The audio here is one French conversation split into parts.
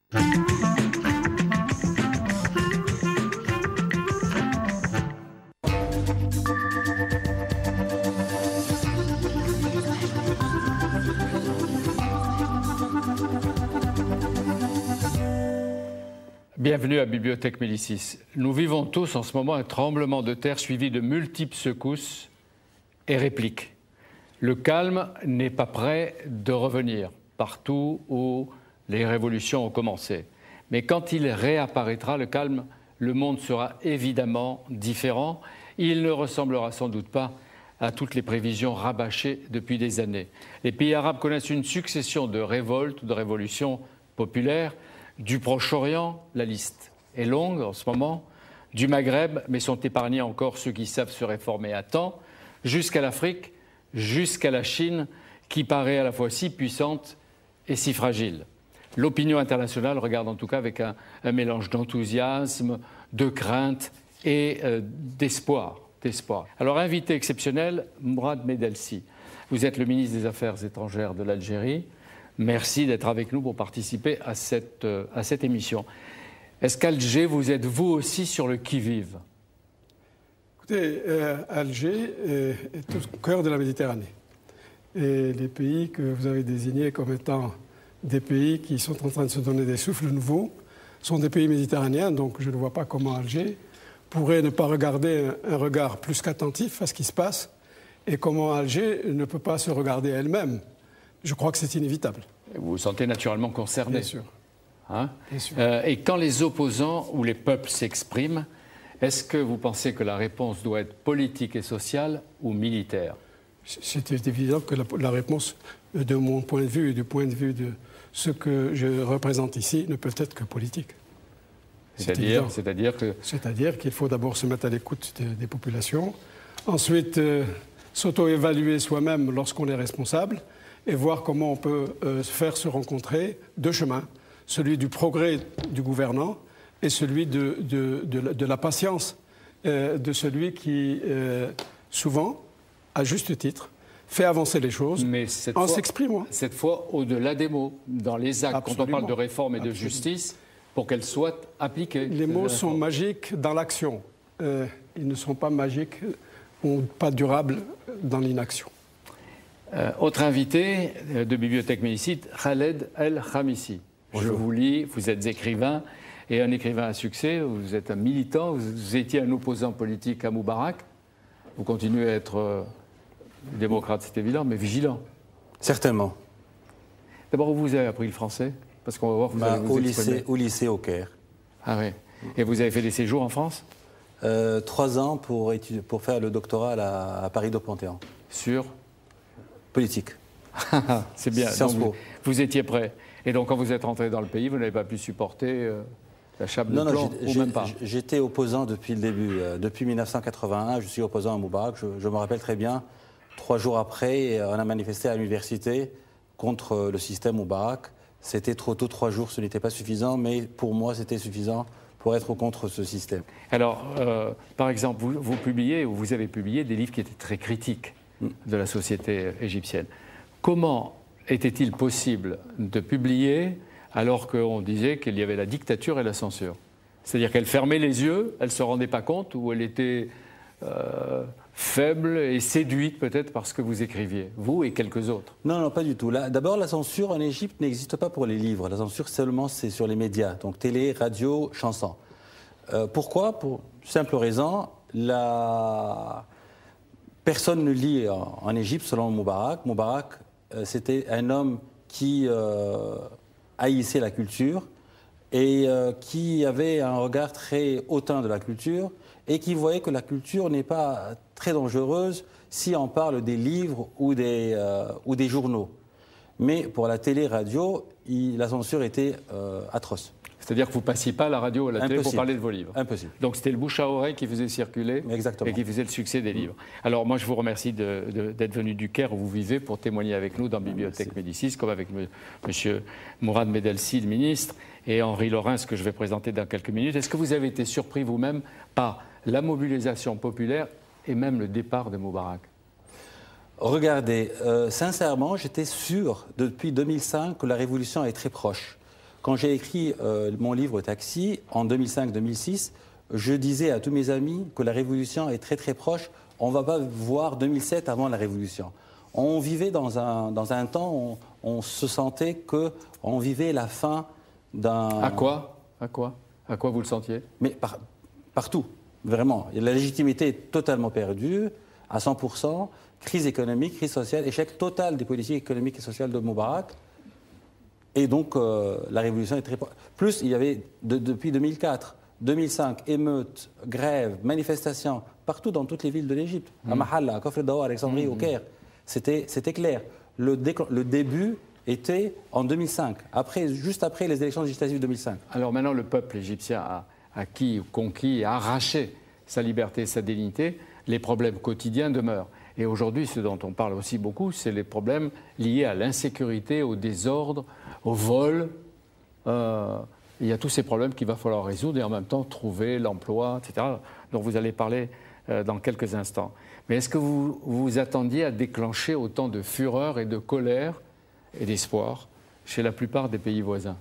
Bienvenue à Bibliothèque Médicis. Nous vivons tous en ce moment un tremblement de terre suivi de multiples secousses et répliques. Le calme n'est pas prêt de revenir partout où les révolutions ont commencé. Mais quand il réapparaîtra, le calme, le monde sera évidemment différent. Il ne ressemblera sans doute pas à toutes les prévisions rabâchées depuis des années. Les pays arabes connaissent une succession de révoltes, de révolutions populaires. Du Proche-Orient, la liste est longue en ce moment. Du Maghreb, mais sont épargnés encore ceux qui savent se réformer à temps. Jusqu'à l'Afrique, jusqu'à la Chine, qui paraît à la fois si puissante et si fragile. L'opinion internationale regarde en tout cas avec un mélange d'enthousiasme, de crainte et d'espoir. Alors, invité exceptionnel, Mourad Medelsi. Vous êtes le ministre des Affaires étrangères de l'Algérie. Merci d'être avec nous pour participer à cette émission. Est-ce qu'Alger, vous êtes vous aussi sur le qui-vive? Écoutez, Alger est au cœur de la Méditerranée. Et les pays que vous avez désignés comme étant des pays qui sont en train de se donner des souffles nouveaux sont des pays méditerranéens, donc je ne vois pas comment Alger pourrait ne pas regarder un regard plus qu'attentif à ce qui se passe et comment Alger ne peut pas se regarder elle-même. Je crois que c'est inévitable. Vous vous sentez naturellement concerné. Bien sûr. Hein? Bien sûr. Et quand les opposants ou les peuples s'expriment, est-ce que vous pensez que la réponse doit être politique et sociale ou militaire? C'est évident que la réponse, de mon point de vue et du point de vue de ce que je représente ici, ne peut être que politique. C'est-à-dire qu'il faut d'abord se mettre à l'écoute des populations, ensuite s'auto-évaluer soi-même lorsqu'on est responsable, et voir comment on peut faire se rencontrer deux chemins, celui du progrès du gouvernant et celui de la patience de celui qui, souvent, à juste titre, fait avancer les choses en s'exprimant. Cette fois, au-delà des mots, dans les actes, Absolument. quand on parle de réforme et de justice, pour qu'elles soient appliquées. Les mots sont magiques dans l'action. Ils ne sont pas magiques ou pas durables dans l'inaction. Autre invité de Bibliothèque Médicis, Khaled El Khamissi. Je vous lis, vous êtes écrivain et un écrivain à succès, vous êtes un militant, vous étiez un opposant politique à Moubarak, vous continuez à être démocrate, c'est évident, mais vigilant. Certainement. D'abord, où vous avez appris le français? Parce qu'on va voir que vous allez vous exprimer. Au lycée au Caire. Ah oui. Et vous avez fait des séjours en France? 3 ans pour faire le doctorat à Paris-Panthéon. Sur politique. C'est bien. Donc, vous étiez prêt. Et donc, quand vous êtes rentré dans le pays, vous n'avez pas pu supporter la chape de plomb, ou même pas? J'étais opposant depuis le début. Depuis 1981, je suis opposant à Moubarak. Je me rappelle très bien, 3 jours après, on a manifesté à l'université contre le système Moubarak. C'était trop tôt, 3 jours, ce n'était pas suffisant, mais pour moi, c'était suffisant pour être contre ce système. Alors, par exemple, vous avez publié des livres qui étaient très critiques de la société égyptienne. Comment était-il possible de publier alors qu'on disait qu'il y avait la dictature et la censure? C'est-à-dire qu'elle fermait les yeux, elle ne se rendait pas compte, ou elle était faible et séduite peut-être par ce que vous écriviez, vous et quelques autres? Non, pas du tout. D'abord, la censure en Égypte n'existe pas pour les livres. La censure seulement, c'est sur les médias, donc télé, radio, chansons. Pourquoi? Pour simple raison, personne ne lit en Égypte selon Moubarak. Moubarak, c'était un homme qui haïssait la culture et qui avait un regard très hautain de la culture et qui voyait que la culture n'est pas très dangereuse si on parle des livres ou des journaux. Mais pour la télé-radio, la censure était atroce. C'est-à-dire que vous ne passiez pas à la radio ou à la télé pour parler de vos livres. Impossible. Donc c'était le bouche à oreille qui faisait circuler. Exactement. Et qui faisait le succès des livres. Alors moi je vous remercie d'être venu du Caire où vous vivez pour témoigner avec nous dans Bibliothèque Médicis, comme avec M. Mourad Medelsi, le ministre, et Henri Laurens, que je vais présenter dans quelques minutes. Est-ce que vous avez été surpris vous-même par la mobilisation populaire et même le départ de Moubarak? Regardez, sincèrement, j'étais sûr depuis 2005 que la révolution est très proche. Quand j'ai écrit mon livre Taxi en 2005-2006, je disais à tous mes amis que la révolution est très très proche. On ne va pas voir 2007 avant la révolution. On vivait dans un temps où on se sentait qu'on vivait la fin d'un... À quoi vous le sentiez? Mais partout, vraiment. La légitimité est totalement perdue, à 100%. Crise économique, crise sociale, échec total des politiques économiques et sociales de Moubarak. Et donc, la révolution est très... Plus, il y avait, depuis 2004, 2005, émeutes, grèves, manifestations, partout dans toutes les villes de l'Égypte. À Mahalla, à Kafr el-Dawa, à Alexandrie, au Caire. C'était clair. Le début était en 2005, juste après les élections législatives de 2005. Alors maintenant, le peuple égyptien a acquis, conquis et arraché sa liberté, sa dignité. Les problèmes quotidiens demeurent. Et aujourd'hui, ce dont on parle aussi beaucoup, c'est les problèmes liés à l'insécurité, au désordre, au vol. Il y a tous ces problèmes qu'il va falloir résoudre et en même temps trouver l'emploi, etc., dont vous allez parler dans quelques instants. Mais est-ce que vous vous attendiez à déclencher autant de fureur et de colère et d'espoir chez la plupart des pays voisins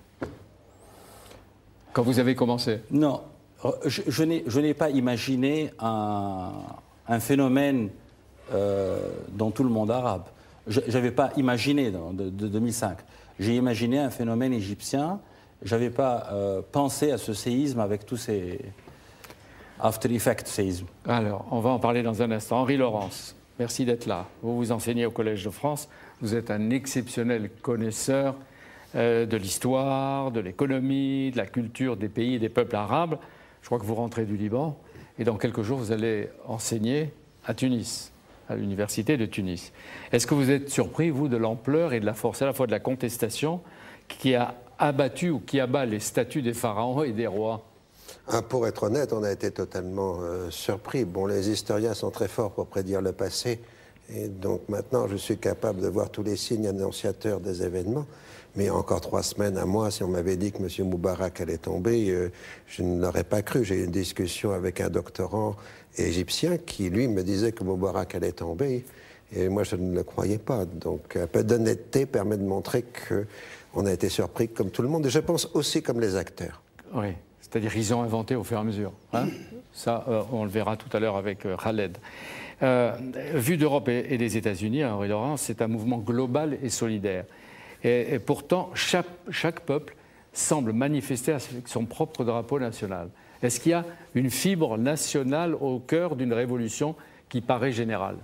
quand vous avez commencé? Non, je n'ai pas imaginé un phénomène dans tout le monde arabe. Je n'avais pas imaginé de 2005. J'ai imaginé un phénomène égyptien. Je n'avais pas pensé à ce séisme avec tous ces after effects séismes. Alors, on va en parler dans un instant. Henri Laurence, merci d'être là. Vous vous enseignez au Collège de France. Vous êtes un exceptionnel connaisseur de l'histoire, de l'économie, de la culture des pays et des peuples arabes. Je crois que vous rentrez du Liban et dans quelques jours, vous allez enseigner à Tunis, à l'université de Tunis. Est-ce que vous êtes surpris, vous, de l'ampleur et de la force à la fois de la contestation qui a abattu ou qui abat les statues des pharaons et des rois? Pour être honnête, on a été totalement surpris. Bon, les historiens sont très forts pour prédire le passé, et donc maintenant je suis capable de voir tous les signes annonciateurs des événements. Mais il y a encore 3 semaines, un mois, si on m'avait dit que M. Moubarak allait tomber, je ne l'aurais pas cru. J'ai eu une discussion avec un doctorant égyptien qui, lui, me disait que Moubarak allait tomber, et moi je ne le croyais pas. Donc un peu d'honnêteté permet de montrer qu'on a été surpris comme tout le monde, et je pense aussi comme les acteurs. Oui. C'est-à-dire qu'ils ont inventé au fur et à mesure. Hein? Ça, on le verra tout à l'heure avec Khaled. Vu d'Europe et des États-Unis, Henri Laurence, c'est un mouvement global et solidaire. Et pourtant, chaque peuple semble manifester avec son propre drapeau national. Est-ce qu'il y a une fibre nationale au cœur d'une révolution qui paraît générale?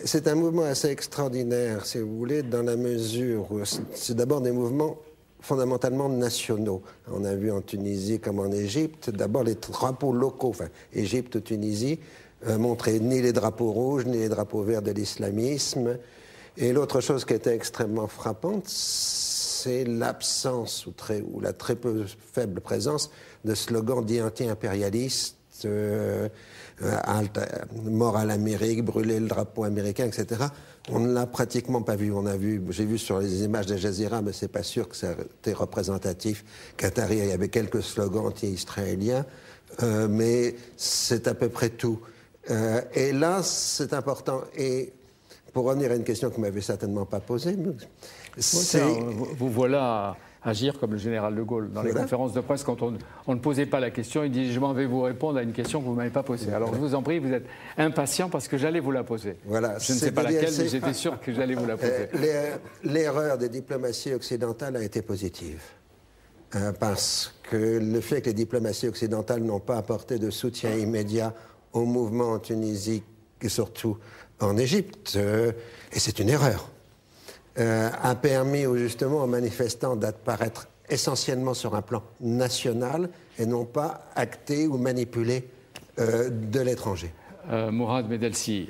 C'est un mouvement assez extraordinaire, si vous voulez, dans la mesure où c'est d'abord des mouvements fondamentalement nationaux. On a vu en Tunisie comme en Égypte, d'abord les drapeaux locaux, enfin Égypte ou Tunisie, montraient ni les drapeaux rouges ni les drapeaux verts de l'islamisme. Et l'autre chose qui était extrêmement frappante, c'est l'absence ou la très peu faible présence de slogans dits anti-impérialistes, mort à l'Amérique, brûler le drapeau américain, etc. On ne l'a pratiquement pas vu. J'ai vu sur les images d'Al Jazeera, mais c'est pas sûr que c'était représentatif. Qatari, il y avait quelques slogans anti-israéliens, mais c'est à peu près tout. Et là, c'est important. Et pour revenir à une question que vous m'avez certainement pas posée, vous voilà agir comme le général de Gaulle. Dans les conférences de presse, quand on ne posait pas la question, il dit « je m'en vais vous répondre à une question que vous ne m'avez pas posée ». Alors je vous en prie, vous êtes impatient parce que j'allais vous la poser. Voilà, je ne sais pas laquelle, mais j'étais sûr que j'allais vous la poser. L'erreur des diplomaties occidentales a été positive. Parce que le fait que les diplomaties occidentales n'ont pas apporté de soutien immédiat au mouvement en Tunisie et surtout en Égypte, et c'est une erreur, a permis justement aux manifestants d'apparaître essentiellement sur un plan national et non pas acté ou manipulé de l'étranger. Mourad Medelsi,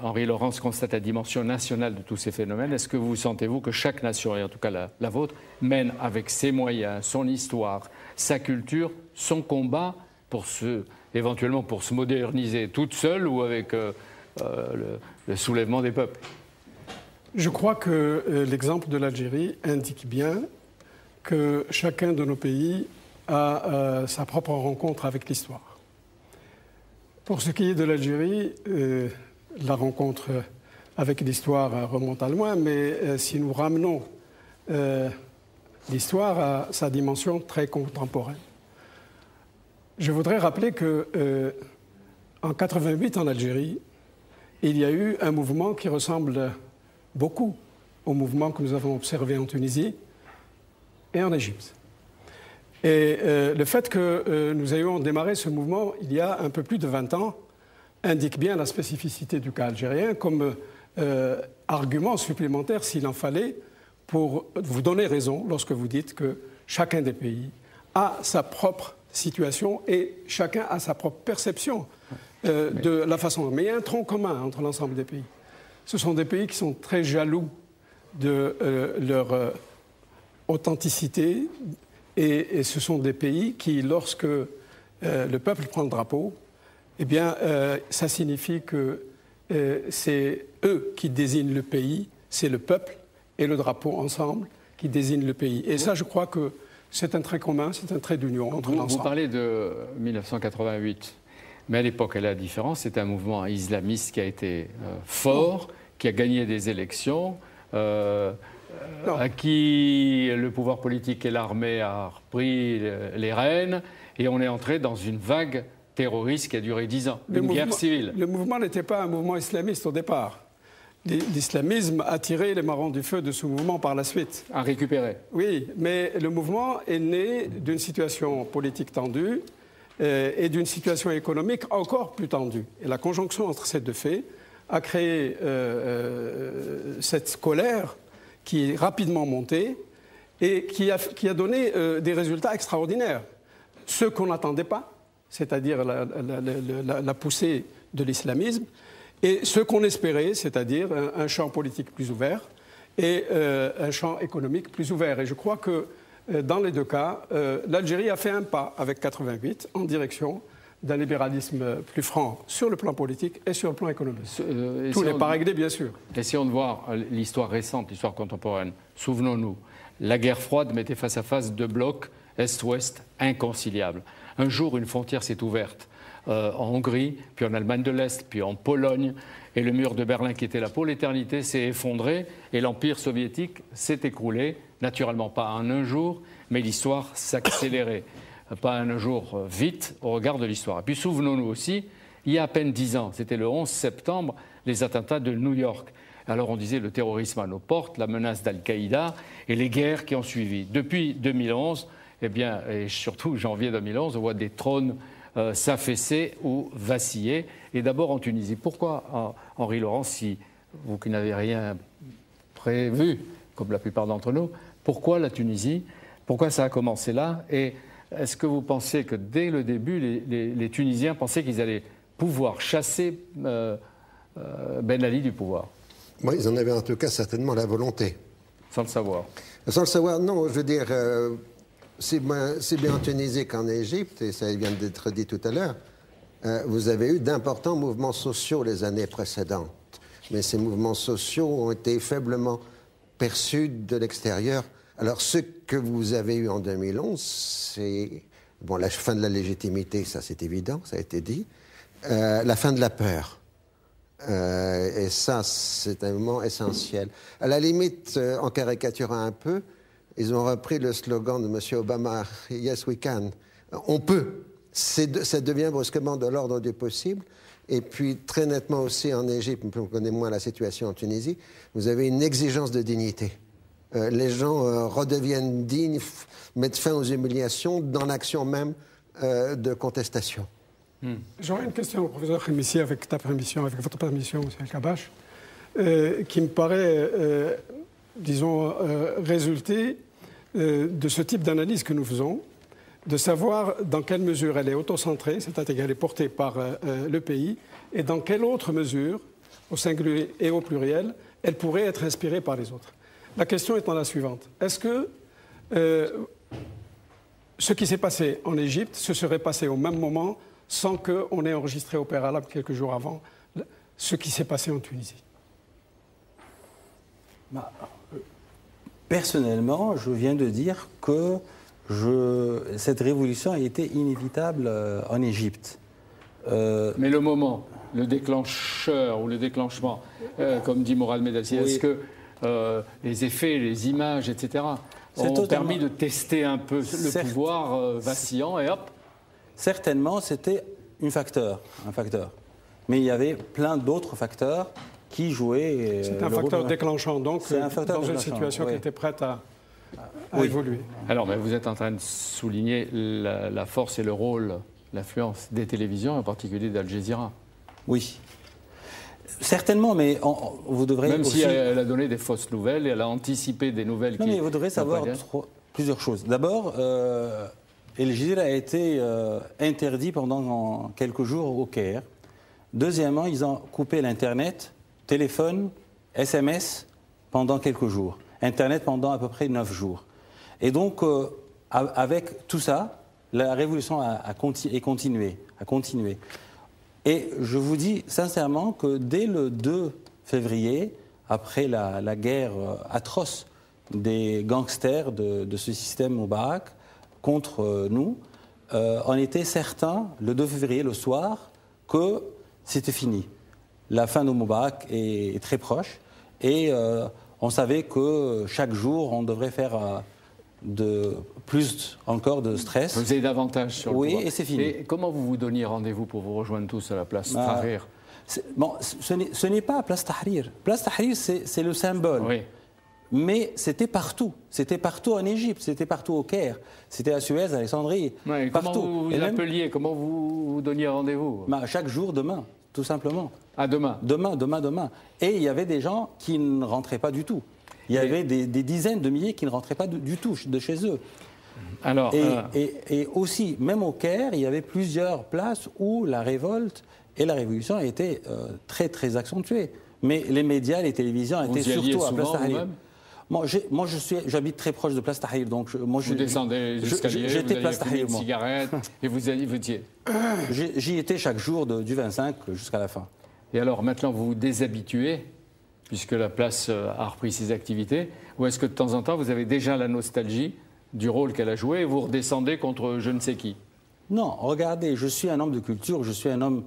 Henri Laurence constate la dimension nationale de tous ces phénomènes. Est-ce que vous sentez-vous que chaque nation, et en tout cas la vôtre, mène avec ses moyens, son histoire, sa culture, son combat éventuellement pour se moderniser toute seule ou avec le soulèvement des peuples? Je crois que l'exemple de l'Algérie indique bien que chacun de nos pays a sa propre rencontre avec l'histoire. Pour ce qui est de l'Algérie, la rencontre avec l'histoire remonte à loin, mais si nous ramenons l'histoire a sa dimension très contemporaine. Je voudrais rappeler que en 88, en Algérie, il y a eu un mouvement qui ressemble beaucoup au mouvement que nous avons observé en Tunisie et en Égypte. Et le fait que nous ayons démarré ce mouvement il y a un peu plus de 20 ans indique bien la spécificité du cas algérien comme argument supplémentaire, s'il en fallait, pour vous donner raison lorsque vous dites que chacun des pays a sa propre situation et chacun a sa propre perception de la façon. Mais il y a un tronc commun entre l'ensemble des pays. Ce sont des pays qui sont très jaloux de leur authenticité et ce sont des pays qui, lorsque le peuple prend le drapeau, eh bien, ça signifie que c'est eux qui désignent le pays, c'est le peuple et le drapeau ensemble qui désignent le pays. Et ça, je crois que c'est un trait commun, c'est un trait d'union entre l'ensemble. Vous parlez de 1988, mais à l'époque, la différence, c'est un mouvement islamiste qui a été fort, qui a gagné des élections, à qui le pouvoir politique et l'armée a repris les rênes, et on est entré dans une vague terroriste qui a duré 10 ans, une guerre civile. Le mouvement n'était pas un mouvement islamiste au départ. L'islamisme a tiré les marrons du feu de ce mouvement par la suite. A récupéré. Oui, mais le mouvement est né d'une situation politique tendue et d'une situation économique encore plus tendue. Et la conjonction entre ces deux faits a créé cette colère qui est rapidement montée et qui a donné des résultats extraordinaires. Ceux qu'on n'attendait pas, c'est-à-dire la poussée de l'islamisme, et ce qu'on espérait, c'est-à-dire un champ politique plus ouvert et un champ économique plus ouvert. Et je crois que dans les deux cas, l'Algérie a fait un pas avec 88 en direction d'un libéralisme plus franc sur le plan politique et sur le plan économique. Tout n'est pas réglé, bien sûr. Essayons de voir l'histoire récente, l'histoire contemporaine. Souvenons-nous, la guerre froide mettait face à face deux blocs, Est-Ouest, inconciliables. Un jour, une frontière s'est ouverte en Hongrie, puis en Allemagne de l'Est, puis en Pologne, et le mur de Berlin qui était là pour l'éternité s'est effondré, et l'Empire soviétique s'est écroulé, naturellement pas en un jour, mais l'histoire s'accélérait. Pas un jour vite au regard de l'histoire. Et puis souvenons-nous aussi, il y a à peine 10 ans, c'était le 11 septembre, les attentats de New York. Alors on disait le terrorisme à nos portes, la menace d'Al-Qaïda et les guerres qui ont suivi. Depuis 2011, eh bien, et surtout janvier 2011, on voit des trônes s'affaisser ou vaciller. Et d'abord en Tunisie. Pourquoi, Henri Laurent, si vous qui n'avez rien prévu, comme la plupart d'entre nous, pourquoi la Tunisie? Pourquoi ça a commencé là? Et est-ce que vous pensez que dès le début, les Tunisiens pensaient qu'ils allaient pouvoir chasser Ben Ali du pouvoir? Moi, ils en avaient en tout cas certainement la volonté. Sans le savoir. Sans le savoir, non. Je veux dire, c'est bien en Tunisie qu'en Égypte, et ça vient d'être dit tout à l'heure, vous avez eu d'importants mouvements sociaux les années précédentes. Mais ces mouvements sociaux ont été faiblement perçus de l'extérieur. Alors, ce que vous avez eu en 2011, c'est bon, la fin de la légitimité, ça c'est évident, ça a été dit, la fin de la peur. Et ça, c'est un moment essentiel. À la limite, en caricaturant un peu, ils ont repris le slogan de M. Obama, « Yes, we can ». On peut. Ça devient brusquement de l'ordre du possible. Et puis, très nettement aussi en Égypte, on connaît moins la situation en Tunisie, vous avez une exigence de dignité. Les gens redeviennent dignes, mettent fin aux humiliations dans l'action même de contestation. J'aurais une question au professeur Khémissi, avec votre permission, M. El-Kabash, qui me paraît, disons, résulter de ce type d'analyse que nous faisons, de savoir dans quelle mesure elle est autocentrée, c'est-à-dire qu'elle est portée par le pays, et dans quelle autre mesure, au singulier et au pluriel, elle pourrait être inspirée par les autres. La question étant la suivante. Est-ce que ce qui s'est passé en Égypte se serait passé au même moment sans qu'on ait enregistré au préalable quelques jours avant ce qui s'est passé en Tunisie? Personnellement, je viens de dire que cette révolution a été inévitable en Égypte. Mais le moment, le déclencheur ou le déclenchement, comme dit Mourad Medassy, est-ce que les effets, les images, etc., ont permis de tester un peu le pouvoir vacillant et hop. Certainement, c'était un facteur. Mais il y avait plein d'autres facteurs qui jouaient. C'est un facteur déclenchant, donc, dans une situation qui était prête à évoluer. Alors, mais vous êtes en train de souligner la force et le rôle, l'influence des télévisions, en particulier d'Al Jazeera. Oui. Certainement, mais vous devrez Même aussi... si elle a donné des fausses nouvelles, et elle a anticipé des nouvelles Non, mais vous devrez savoir plusieurs choses. D'abord, El Jazeera a été interdit pendant quelques jours au Caire. Deuxièmement, ils ont coupé l'Internet, téléphone, SMS pendant quelques jours. Internet pendant à peu près 9 jours. Et donc, avec tout ça, la révolution a continué. Et je vous dis sincèrement que dès le 2 février, après la guerre atroce des gangsters de ce système Moubarak contre nous, on était certain, le 2 février, le soir, que c'était fini. La fin de Moubarak est très proche et on savait que chaque jour, on devrait faire plus encore de stress. Vous avez davantage sur le pouvoir. Oui, et c'est fini. Et comment vous vous donniez rendez-vous pour vous rejoindre tous à la place Tahrir? Bon, ce n'est pas place Tahrir. Place Tahrir, c'est le symbole. Oui. Mais c'était partout. C'était partout en Égypte, c'était partout au Caire, c'était à Suez, à Alexandrie. Ouais, partout. Comment vous vous appeliez? Comment vous donniez rendez-vous? Chaque jour, demain, tout simplement. À demain? Demain. Et il y avait des gens qui ne rentraient pas du tout. Il y avait des dizaines de milliers qui ne rentraient pas du tout de chez eux. Alors, et aussi, même au Caire, il y avait plusieurs places où la révolte et la révolution étaient très, très accentuées. Mais les médias, les télévisions étaient surtout à Place Tahrir. Moi, j'habite très proche de Place Tahrir, donc vous descendez les escaliers, j'étais vous Place Tahrir, une cigarette, et vous étiez. J'y étais chaque jour du 25 jusqu'à la fin. Et alors, maintenant, vous vous déshabituez, puisque la place a repris ses activités, ou est-ce que de temps en temps, vous avez déjà la nostalgie du rôle qu'elle a joué et vous redescendez contre je ne sais qui? Non, regardez, je suis un homme de culture, je suis un homme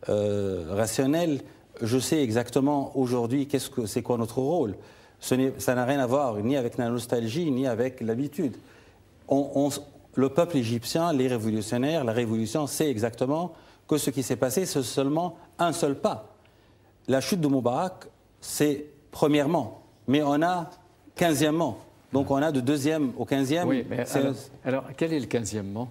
rationnel, je sais exactement aujourd'hui c'est quoi notre rôle. Ça n'a rien à voir ni avec la nostalgie, ni avec l'habitude. Le peuple égyptien, les révolutionnaires, la révolution sait exactement que ce qui s'est passé, c'est seulement un seul pas. La chute de Moubarak, c'est premièrement, mais on a 15e. Donc on a de 2e au 15e. Oui, mais alors, quel est le 15e?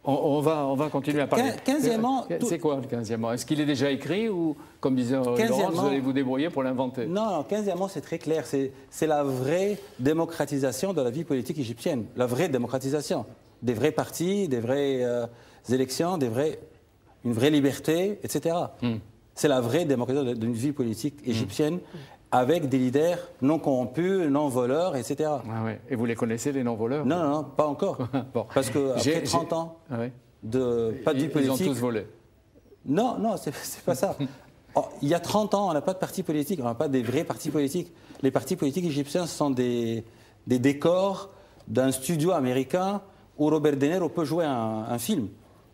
On va continuer à parler. 15e. C'est quoi le 15e? Est-ce qu'il est déjà écrit ou, comme disait Laurent, vous allez vous débrouiller pour l'inventer? Non, 15e, c'est très clair. C'est la vraie démocratisation de la vie politique égyptienne. La vraie démocratisation. Des vrais partis, des vraies élections, une vraie liberté, etc. C'est la vraie démocratisation d'une vie politique égyptienne. Avec des leaders non corrompus, non voleurs, etc. Ah ouais. Et vous les connaissez, les non-voleurs? Non, pas encore. Bon. Parce qu'après 30 ans pas de vie politique... Ils ont tous volé? Non, c'est pas ça. Il y a 30 ans, on n'a pas de parti politique, on n'a pas des vrais partis politiques. Les partis politiques égyptiens sont des décors d'un studio américain où Robert De Niro peut jouer un film,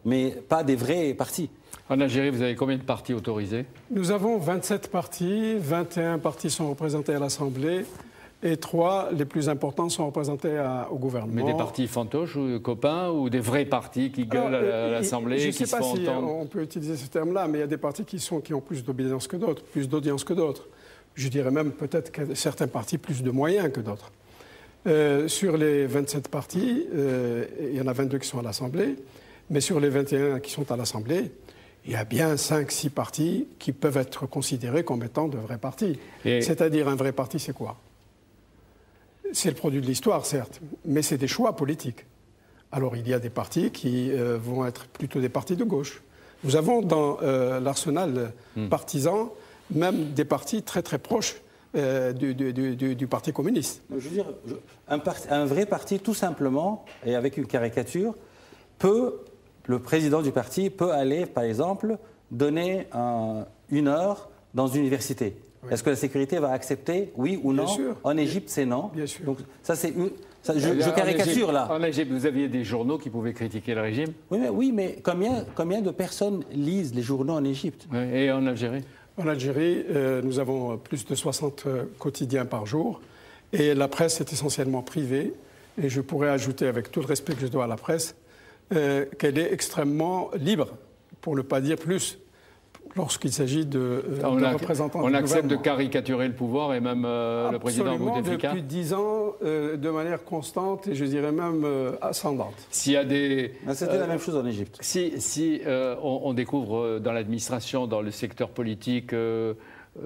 mais pas des vrais partis. En Algérie, vous avez combien de partis autorisés? Nous avons 27 partis, 21 partis sont représentés à l'Assemblée et 3, les plus importants, sont représentés au gouvernement. Mais des partis fantoches ou copains ou des vrais partis qui gueulent à l'Assemblée, qui se font entendre? Je ne sais pas si on peut utiliser ce terme-là, mais il y a des partis qui ont plus d'audience que d'autres, Je dirais même peut-être que certains partis plus de moyens que d'autres. Sur les 27 partis, il y en a 22 qui sont à l'Assemblée, mais sur les 21 qui sont à l'Assemblée, il y a bien 5-6 partis qui peuvent être considérés comme étant de vrais partis. C'est-à-dire, un vrai parti, c'est quoi? C'est le produit de l'histoire, certes, mais c'est des choix politiques. Alors, il y a des partis qui vont être plutôt des partis de gauche. Nous avons dans l'arsenal partisan même des partis très très proches du Parti communiste. Je veux dire, un vrai parti, tout simplement, et avec une caricature, le président du parti peut aller, par exemple, donner 1 heure dans une université. Oui. Est-ce que la sécurité va accepter, oui ou non? Bien sûr. En Égypte, c'est non. Bien sûr. Donc, ça, je caricature là. En Égypte, vous aviez des journaux qui pouvaient critiquer le régime? Oui, mais combien de personnes lisent les journaux en Égypte? Oui, et en Algérie? En Algérie, nous avons plus de 60 quotidiens par jour. Et la presse est essentiellement privée. et je pourrais ajouter, avec tout le respect que je dois à la presse, qu'elle est extrêmement libre, pour ne pas dire plus, lorsqu'il s'agit de représentants du gouvernement. On accepte de caricaturer le pouvoir et même le président Bouteflika. Depuis 10 ans, de manière constante et je dirais même ascendante. S'il y a des... C'était la même chose en Égypte. Si on découvre dans l'administration, dans le secteur politique,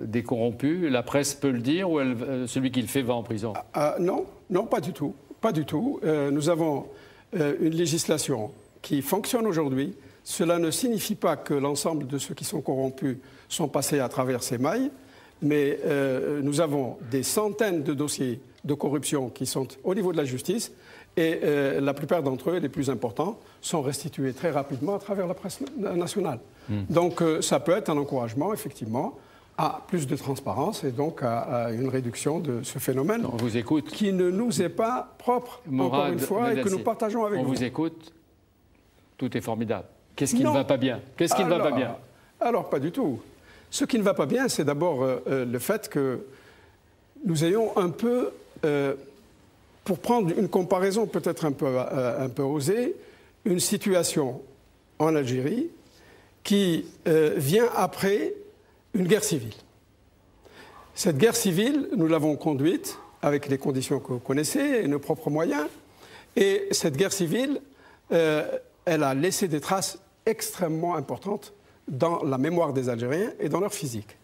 des corrompus, la presse peut le dire ou celui qui le fait va en prison? Non, pas du tout. Pas du tout. Nous avons une législation qui fonctionne aujourd'hui. Cela ne signifie pas que l'ensemble de ceux qui sont corrompus sont passés à travers ces mailles, mais nous avons des centaines de dossiers de corruption qui sont au niveau de la justice et la plupart d'entre eux, les plus importants, sont restitués très rapidement à travers la presse nationale. Donc ça peut être un encouragement, effectivement, à plus de transparence et donc à une réduction de ce phénomène on vous écoute. Qui ne nous est pas propre, encore une fois, et que nous partageons avec vous. On vous écoute, tout est formidable. Qu'est-ce qui ne va pas bien? Qu'est-ce qui ne va pas bien? Alors, pas du tout. Ce qui ne va pas bien, c'est d'abord le fait que nous ayons un peu, pour prendre une comparaison peut-être un peu osée, une situation en Algérie qui vient après une guerre civile. Cette guerre civile, nous l'avons conduite avec les conditions que vous connaissez et nos propres moyens. Et cette guerre civile, elle a laissé des traces extrêmement importantes dans la mémoire des Algériens et dans leur physique.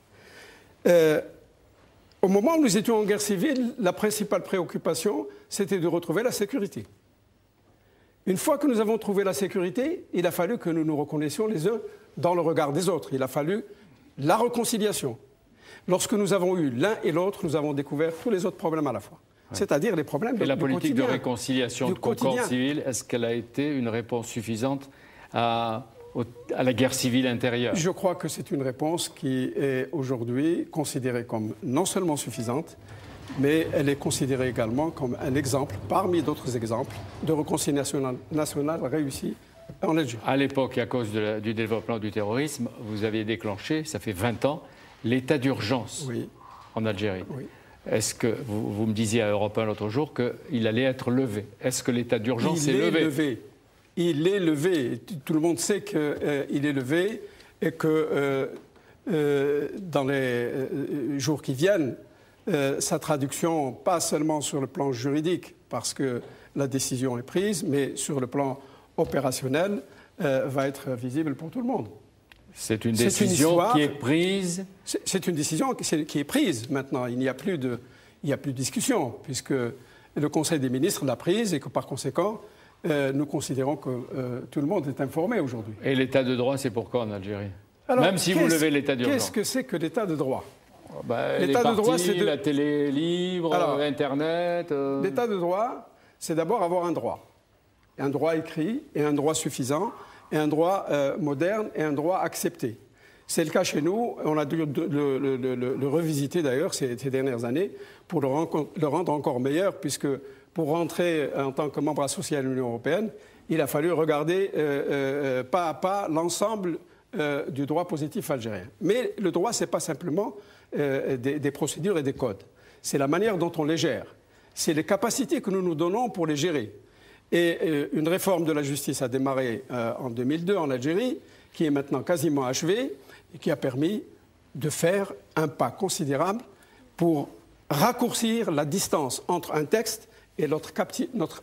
Au moment où nous étions en guerre civile, la principale préoccupation, c'était de retrouver la sécurité. Une fois que nous avons trouvé la sécurité, il a fallu que nous nous reconnaissions les uns dans le regard des autres. Il a fallu la réconciliation. Lorsque nous avons eu l'un et l'autre, nous avons découvert tous les autres problèmes à la fois. Ouais. C'est-à-dire les problèmes du quotidien. Et la politique de réconciliation, de concorde civile, est-ce qu'elle a été une réponse suffisante à la guerre civile intérieure? Je crois que c'est une réponse qui est aujourd'hui considérée comme non seulement suffisante, mais elle est considérée également comme un exemple, parmi d'autres exemples, de réconciliation nationale réussie en Algérie. À l'époque, à cause du développement du terrorisme, vous aviez déclenché, ça fait 20 ans, l'état d'urgence en Algérie. Oui. Est-ce que, vous me disiez à Europe 1 l'autre jour qu'il allait être levé? Est-ce que l'état d'urgence est levé? Il est levé. Tout le monde sait qu'il est levé et que dans les jours qui viennent, sa traduction, pas seulement sur le plan juridique, parce que la décision est prise, mais sur le plan opérationnel, va être visible pour tout le monde. C'est une décision qui est prise. C'est une décision qui est prise maintenant. Il n'y a plus de discussion, puisque le Conseil des ministres l'a prise et que par conséquent, nous considérons que tout le monde est informé aujourd'hui. Et l'état de droit, c'est pourquoi en Algérie? Alors, même si vous levez l'état d'urgence. Qu'est-ce que c'est que l'état de droit? L'état de droit, c'est la télé libre, Internet. L'état de droit, c'est d'abord avoir un droit. Un droit écrit et un droit suffisant, et un droit moderne et un droit accepté. C'est le cas chez nous. On a dû le revisiter d'ailleurs ces dernières années pour le rendre encore meilleur, puisque pour rentrer en tant que membre associé à l'Union européenne, il a fallu regarder pas à pas l'ensemble du droit positif algérien. Mais le droit, ce n'est pas simplement des procédures et des codes. C'est la manière dont on les gère. C'est les capacités que nous nous donnons pour les gérer. Et une réforme de la justice a démarré en 2002 en Algérie, qui est maintenant quasiment achevée, et qui a permis de faire un pas considérable pour raccourcir la distance entre un texte et notre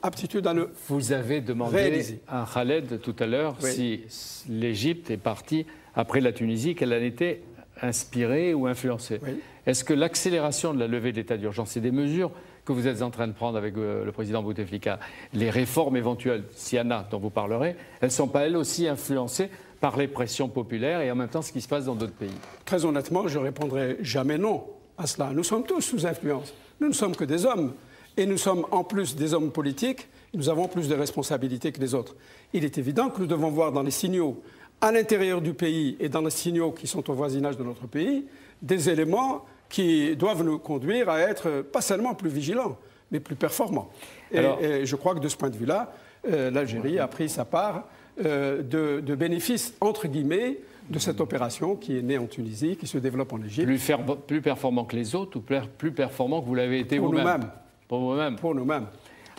aptitude à le Vous avez demandé réaliser. À Khaled tout à l'heure si l'Égypte est partie après la Tunisie, qu'elle en était inspirée ou influencée. Oui. Est-ce que l'accélération de la levée de l'état d'urgence, c'est des mesures que vous êtes en train de prendre avec le président Bouteflika, les réformes éventuelles, s'il y en a, dont vous parlerez, elles ne sont pas elles aussi influencées par les pressions populaires et en même temps ce qui se passe dans d'autres pays? Très honnêtement, je répondrai jamais non à cela. Nous sommes tous sous influence. Nous ne sommes que des hommes. Et nous sommes en plus des hommes politiques, nous avons plus de responsabilités que les autres. Il est évident que nous devons voir dans les signaux à l'intérieur du pays et dans les signaux qui sont au voisinage de notre pays des éléments qui doivent nous conduire à être pas seulement plus vigilants, mais plus performants. Et je crois que de ce point de vue-là, l'Algérie a pris sa part de bénéfices, entre guillemets, de cette opération qui est née en Tunisie, qui se développe en Égypte. Plus performant que les autres ou plus performant que vous l'avez été vous-même? Pour nous-mêmes. Pour nous-mêmes.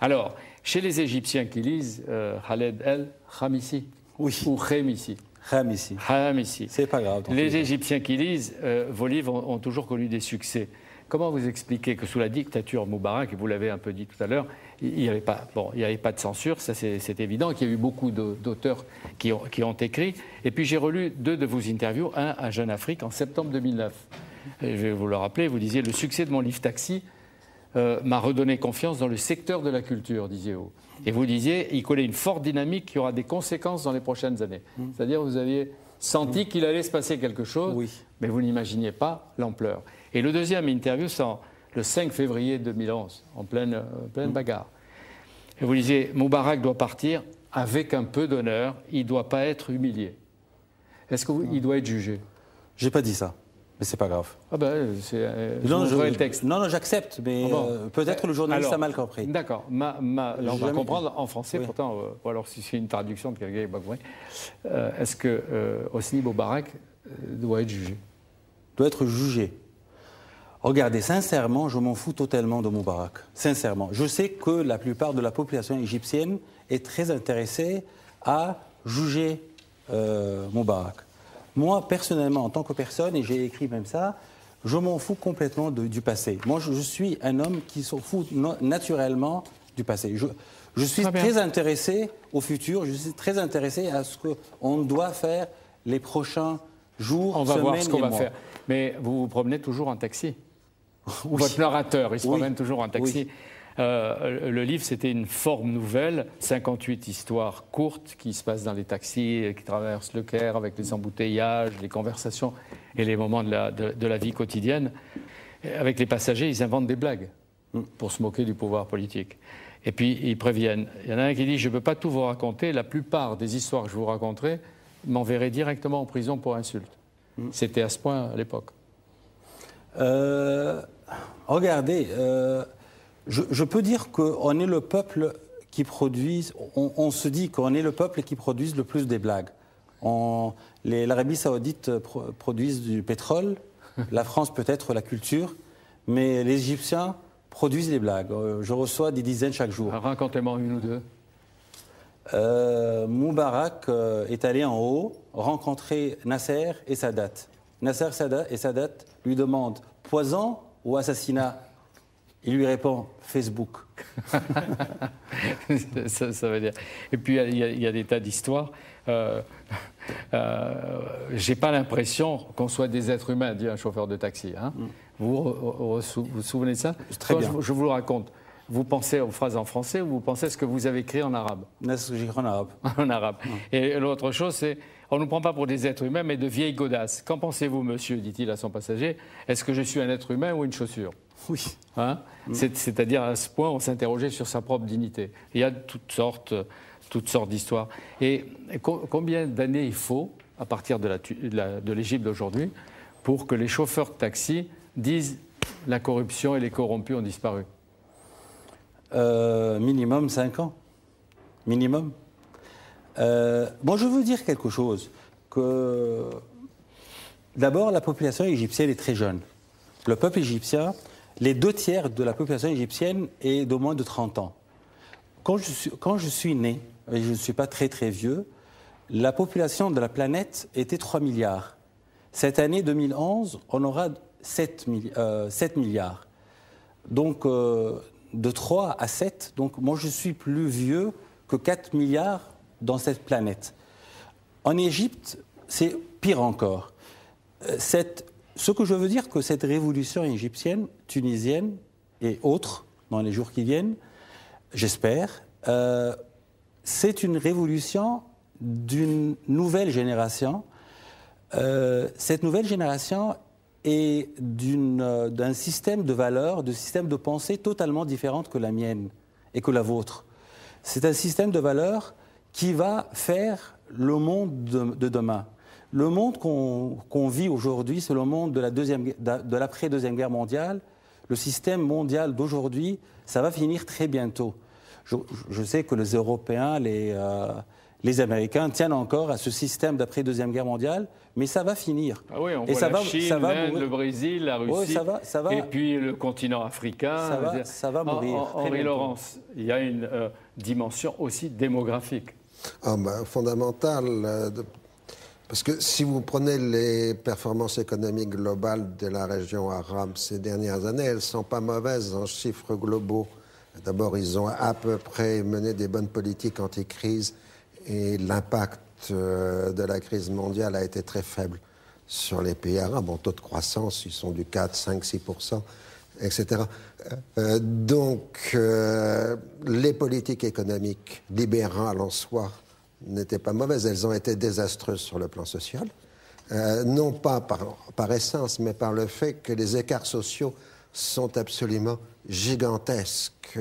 Alors, chez les Égyptiens qui lisent Khaled el-Khamisi, Oui. ou Khémissi. Khamisi. C'est pas grave. Les Égyptiens qui lisent vos livres ont toujours connu des succès. Comment vous expliquez que sous la dictature Moubarak, et vous l'avez un peu dit tout à l'heure, il n'y avait pas de censure, ça c'est évident, qu'il y a eu beaucoup d'auteurs qui ont écrit. Et puis j'ai relu 2 de vos interviews, un à Jeune Afrique en septembre 2009. Et je vais vous le rappeler, vous disiez « Le succès de mon livre Taxi m'a redonné confiance dans le secteur de la culture », disiez-vous. Et vous disiez « Il connaît une forte dynamique qui aura des conséquences dans les prochaines années ». C'est-à-dire vous aviez senti qu'il allait se passer quelque chose, mais vous n'imaginiez pas l'ampleur. Et le deuxième interview, c'est le 5 février 2011, en pleine bagarre. Et vous disiez, Moubarak doit partir avec un peu d'honneur, il ne doit pas être humilié. Est-ce qu'il doit être jugé? Je n'ai pas dit ça, mais c'est pas grave. Ah ben, c'est le texte. Non, j'accepte, mais peut-être le journaliste a mal compris. D'accord, là on va comprendre en français, pourtant, ou alors si c'est une traduction de quelqu'un qui n'a pas compris. Est-ce que Hosni Moubarak doit être jugé? Doit être jugé. Regardez, sincèrement, je m'en fous totalement de Moubarak. Sincèrement. Je sais que la plupart de la population égyptienne est très intéressée à juger Moubarak. Moi, personnellement, en tant que personne, et j'ai écrit même ça, je m'en fous complètement du passé. Moi, je suis un homme qui s'en fout naturellement du passé. Je suis très intéressé au futur, je suis très intéressé à ce qu'on doit faire les prochains jours, on va semaines voir ce qu'on va mois. faire. Mais vous vous promenez toujours en taxi. Oui. Votre narrateur, il se promène toujours en taxi. Oui. Le livre, c'était une forme nouvelle, 58 histoires courtes qui se passent dans les taxis, qui traversent le Caire avec les embouteillages, les conversations et les moments de la vie quotidienne. Avec les passagers, ils inventent des blagues pour se moquer du pouvoir politique. Et puis, ils préviennent. Il y en a un qui dit « Je ne peux pas tout vous raconter. La plupart des histoires que je vous raconterai m'enverraient directement en prison pour insulte. » C'était à ce point à l'époque. Regardez, je peux dire qu'on est le peuple qui produit, on se dit qu'on est le peuple qui produit le plus des blagues. L'Arabie Saoudite produit du pétrole, la France peut-être la culture, mais les Égyptiens produisent les blagues. Je reçois des dizaines chaque jour. Racontez-moi une ou deux. Moubarak est allé en haut rencontrer Nasser et Sadat. Nasser et Sadat lui demandent poison ou assassinat. Il lui répond Facebook. ça veut dire. Et puis il y a des tas d'histoires. J'ai pas l'impression qu'on soit des êtres humains, dit un chauffeur de taxi. Hein. Vous vous souvenez de ça? Très bien. Je vous le raconte. Vous pensez aux phrases en français ou vous pensez à ce que vous avez écrit en arabe? J'ai écrit en arabe. En arabe. Et l'autre chose, c'est on ne nous prend pas pour des êtres humains, mais de vieilles godasses. Qu'en pensez-vous, monsieur, dit-il à son passager? Est-ce que je suis un être humain ou une chaussure? Oui. Hein? C'est-à-dire, à ce point, on s'interrogeait sur sa propre dignité. Il y a toutes sortes d'histoires. Et combien d'années il faut, à partir de l'Égypte d'aujourd'hui, pour que les chauffeurs de taxi disent la corruption et les corrompus ont disparu? Minimum 5 ans. Minimum. Bon, je veux dire quelque chose. D'abord, la population égyptienne est très jeune. Le peuple égyptien, les 2/3 de la population égyptienne est de moins de 30 ans. Quand je suis né, et je ne suis pas très très vieux, la population de la planète était 3 milliards. Cette année 2011, on aura 7 milliards. Donc, de 3 à 7, donc moi je suis plus vieux que 4 milliards dans cette planète. En Égypte, c'est pire encore. Ce que je veux dire, que cette révolution égyptienne, tunisienne et autres, dans les jours qui viennent, j'espère, c'est une révolution d'une nouvelle génération. Cette nouvelle génération est d'un système de valeurs, de système de pensée totalement différent que la mienne et que la vôtre. C'est un système de valeurs qui va faire le monde de demain. Le monde qu'on vit aujourd'hui, c'est le monde de l'après-deuxième guerre mondiale. Le système mondial d'aujourd'hui, ça va finir très bientôt. Je sais que les Européens, les Américains tiennent encore à ce système d'après-deuxième guerre mondiale, mais ça va finir. Ah oui, on voit la Chine, l'Inde, le Brésil, la Russie, ça va, et puis le continent africain. Ça va mourir. Henri Laurence, il y a une dimension aussi démographique. Fondamentale. Parce que si vous prenez les performances économiques globales de la région arabe ces dernières années, elles ne sont pas mauvaises en chiffres globaux. D'abord, ils ont à peu près mené des bonnes politiques anti-crise et l'impact de la crise mondiale a été très faible sur les pays arabes. En taux de croissance, ils sont du 4, 5, 6%, etc. Donc, les politiques économiques libérales en soi n'étaient pas mauvaises. Elles ont été désastreuses sur le plan social. Non pas par essence, mais par le fait que les écarts sociaux sont absolument gigantesques.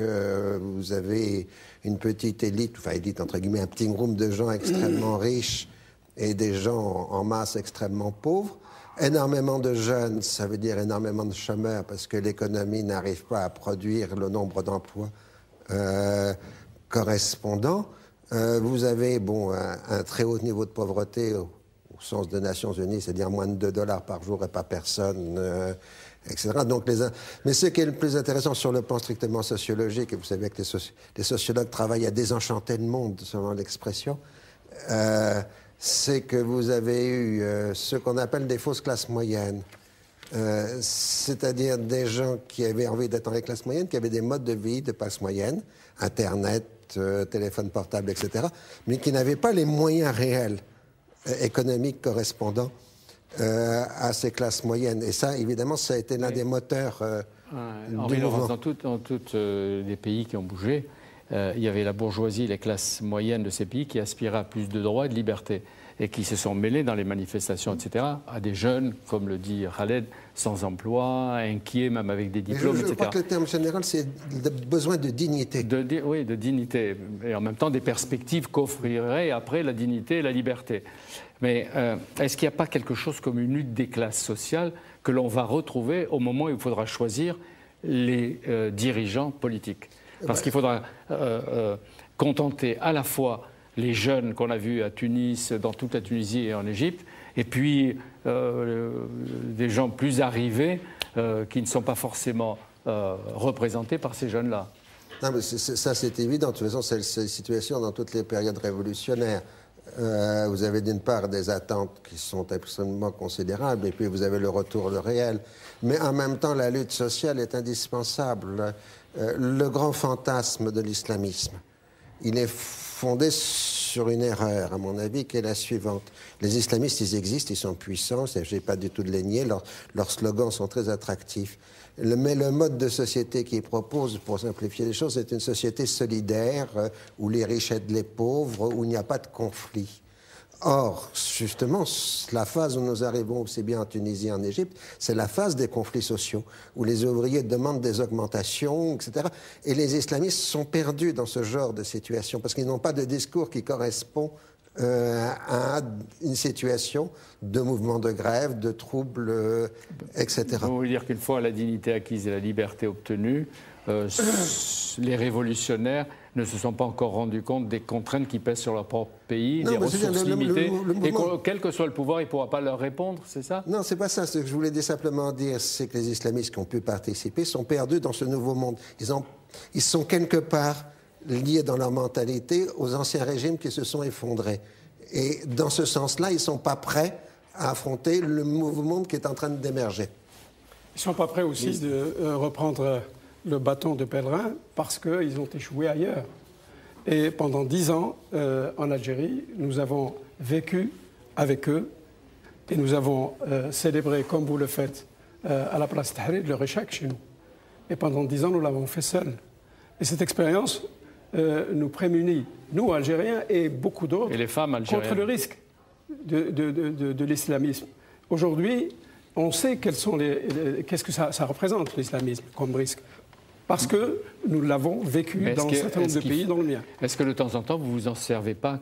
Vous avez une petite élite, enfin élite entre guillemets, un petit groupe de gens extrêmement riches et des gens en masse extrêmement pauvres. Énormément de jeunes, ça veut dire énormément de chômeurs parce que l'économie n'arrive pas à produire le nombre d'emplois correspondant. Vous avez un très haut niveau de pauvreté au sens des Nations Unies, c'est-à-dire moins de $2 par jour et pas personne, etc. Donc mais ce qui est le plus intéressant sur le plan strictement sociologique, et vous savez que les sociologues travaillent à désenchanter le monde, selon l'expression, c'est que vous avez eu ce qu'on appelle des fausses classes moyennes. C'est-à-dire des gens qui avaient envie d'être dans les classes moyennes, qui avaient des modes de vie de classe moyenne, Internet, téléphone portable, etc., mais qui n'avaient pas les moyens réels économiques correspondant à ces classes moyennes. Et ça, évidemment, ça a été l'un des moteurs Henri du Laurence, mouvement. dans tous les pays qui ont bougé, il y avait la bourgeoisie, les classes moyennes de ces pays qui aspiraient à plus de droits et de liberté et qui se sont mêlés dans les manifestations, etc., à des jeunes, comme le dit Khaled, sans emploi, inquiets, même avec des diplômes, Je etc. crois que le terme général, c'est le besoin de dignité. Oui, de dignité. Et en même temps, des perspectives qu'offrirait après la dignité et la liberté. Mais est-ce qu'il n'y a pas quelque chose comme une lutte des classes sociales que l'on va retrouver au moment où il faudra choisir les dirigeants politiques? Parce qu'il faudra contenter à la fois les jeunes qu'on a vus à Tunis, dans toute la Tunisie et en Égypte, et puis des gens plus arrivés qui ne sont pas forcément représentés par ces jeunes-là. Non, mais ça, c'est évident. De toute façon, c'est la situation dans toutes les périodes révolutionnaires. Vous avez d'une part des attentes qui sont absolument considérables, et puis vous avez le retour, le réel. Mais en même temps, la lutte sociale est indispensable. Le grand fantasme de l'islamisme, il est fondé sur une erreur, à mon avis, qui est la suivante. Les islamistes, ils existent, ils sont puissants, je n'ai pas du tout de les nier, leurs slogans sont très attractifs. Mais le mode de société qu'ils proposent, pour simplifier les choses, c'est une société solidaire, où les riches aident les pauvres, où il n'y a pas de conflit. Or, justement, la phase où nous arrivons, aussi bien en Tunisie en Égypte, c'est la phase des conflits sociaux, où les ouvriers demandent des augmentations, etc. Et les islamistes sont perdus dans ce genre de situation, parce qu'ils n'ont pas de discours qui correspond à une situation de mouvement de grève, de troubles, etc. Vous voulez dire qu'une fois la dignité acquise et la liberté obtenue, les révolutionnaires ne se sont pas encore rendus compte des contraintes qui pèsent sur leur propre pays, des ressources limitées, et quel que soit le pouvoir, il ne pourra pas leur répondre, c'est ça? Non, c'est pas ça. Ce que je voulais simplement dire, c'est que les islamistes qui ont pu participer sont perdus dans ce nouveau monde. Ils sont quelque part liés dans leur mentalité aux anciens régimes qui se sont effondrés. Et dans ce sens-là, ils ne sont pas prêts à affronter le nouveau monde qui est en train d'émerger. Ils ne sont pas prêts aussi de reprendre le bâton de pèlerin parce qu'ils ont échoué ailleurs. Et pendant 10 ans, en Algérie, nous avons vécu avec eux et nous avons célébré, comme vous le faites, à la place Tahrir, leur échec chez nous. Et pendant 10 ans, nous l'avons fait seuls. Et cette expérience nous prémunit, nous, Algériens, et beaucoup d'autres, contre le risque de l'islamisme. Aujourd'hui, on sait qu'est-ce que ça représente, l'islamisme, comme risque. Parce que nous l'avons vécu dans un certain nombre de pays, dont le mien. Est-ce que de temps en temps, vous ne vous en servez pas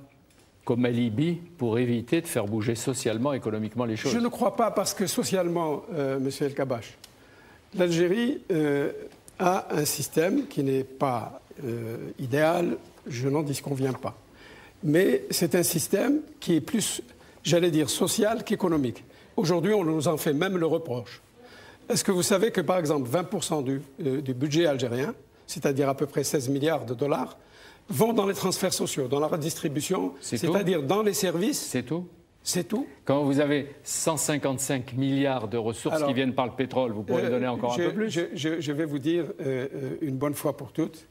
comme alibi pour éviter de faire bouger socialement, économiquement les choses? Je ne crois pas, parce que socialement, M. El Kabash, l'Algérie a un système qui n'est pas idéal, je n'en disconviens pas. mais c'est un système qui est plus, j'allais dire, social qu'économique. Aujourd'hui, on nous en fait même le reproche. Est-ce que vous savez que, par exemple, 20% du budget algérien, c'est-à-dire à peu près 16 milliards de dollars, vont dans les transferts sociaux, dans la redistribution, c'est-à-dire dans les services. C'est tout? C'est tout. Quand vous avez 155 milliards de ressources qui viennent par le pétrole, vous pourrez donner encore un peu plus? Je vais vous dire une bonne fois pour toutes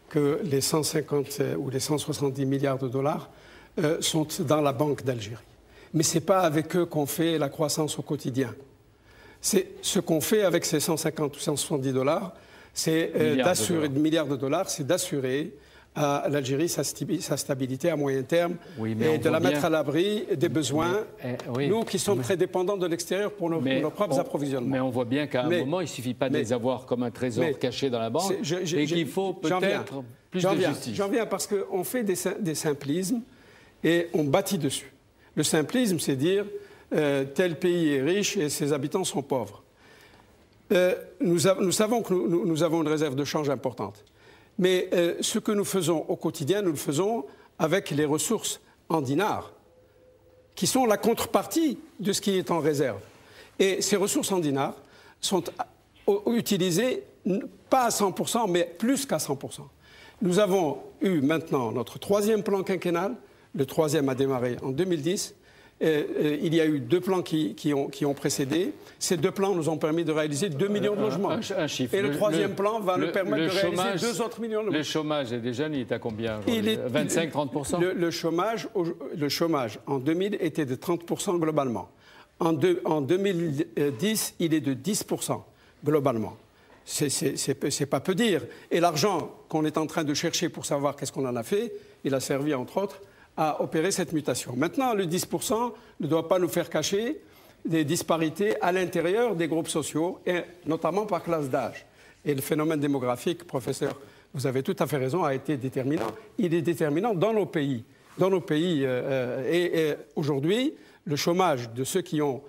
que les 150 ou les 170 milliards de dollars sont dans la Banque d'Algérie. Mais ce n'est pas avec eux qu'on fait la croissance au quotidien. C'est ce qu'on fait avec ces 150 ou 170 dollars, c'est milliards de dollars, c'est d'assurer à l'Algérie sa stabilité à moyen terme et de la mettre à l'abri des besoins, nous qui sommes très dépendants de l'extérieur pour nos propres approvisionnements. Mais on voit bien qu'à un moment, il ne suffit pas de les avoir comme un trésor caché dans la banque et qu'il faut peut-être plus de justice. J'en viens parce qu'on fait des simplismes et on bâtit dessus. Le simplisme, c'est dire tel pays est riche et ses habitants sont pauvres. Nous savons que nous avons une réserve de change importante. Mais ce que nous faisons au quotidien, nous le faisons avec les ressources en dinars, qui sont la contrepartie de ce qui est en réserve. Et ces ressources en dinars sont utilisées pas à 100%, mais plus qu'à 100%. Nous avons eu maintenant notre troisième plan quinquennal. Le troisième a démarré en 2010. Il y a eu 2 plans qui ont précédé. Ces 2 plans nous ont permis de réaliser 2 millions de logements. Un chiffre. Et le troisième plan va nous permettre de réaliser 2 autres millions de logements. Le chômage des jeunes, il est à combien? 25-30%? Le chômage en 2000 était de 30% globalement. En 2010, il est de 10% globalement. C'est pas peu dire. Et l'argent qu'on est en train de chercher pour savoir qu'est-ce qu'on en a fait, il a servi entre autres à opérer cette mutation. Maintenant, le 10% ne doit pas nous faire cacher des disparités à l'intérieur des groupes sociaux, et notamment par classe d'âge. Et le phénomène démographique, professeur, vous avez tout à fait raison, a été déterminant. Il est déterminant dans nos pays. Et aujourd'hui, le chômage de ceux qui ont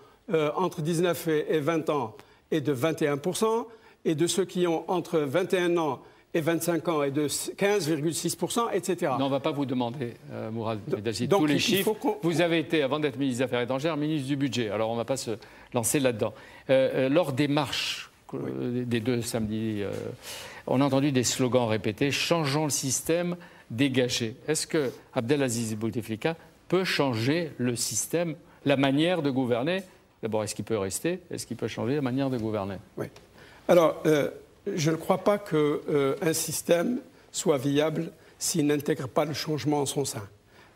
entre 19 et 20 ans est de 21%, et de ceux qui ont entre 21 ans et 25 ans est de 15,6%, etc. Non, on ne va pas vous demander, Mourad Medachi, tous les chiffres. Vous avez été, avant d'être ministre des Affaires étrangères, ministre du Budget. Alors, on ne va pas se lancer là-dedans. Lors des marches des 2 samedis, on a entendu des slogans répétés « Changeons le système, dégagez ». Est-ce que Abdelaziz Bouteflika peut changer le système, la manière de gouverner? D'abord, est-ce qu'il peut rester? Est-ce qu'il peut changer la manière de gouverner? Oui. Alors, je ne crois pas qu'un système soit viable s'il n'intègre pas le changement en son sein.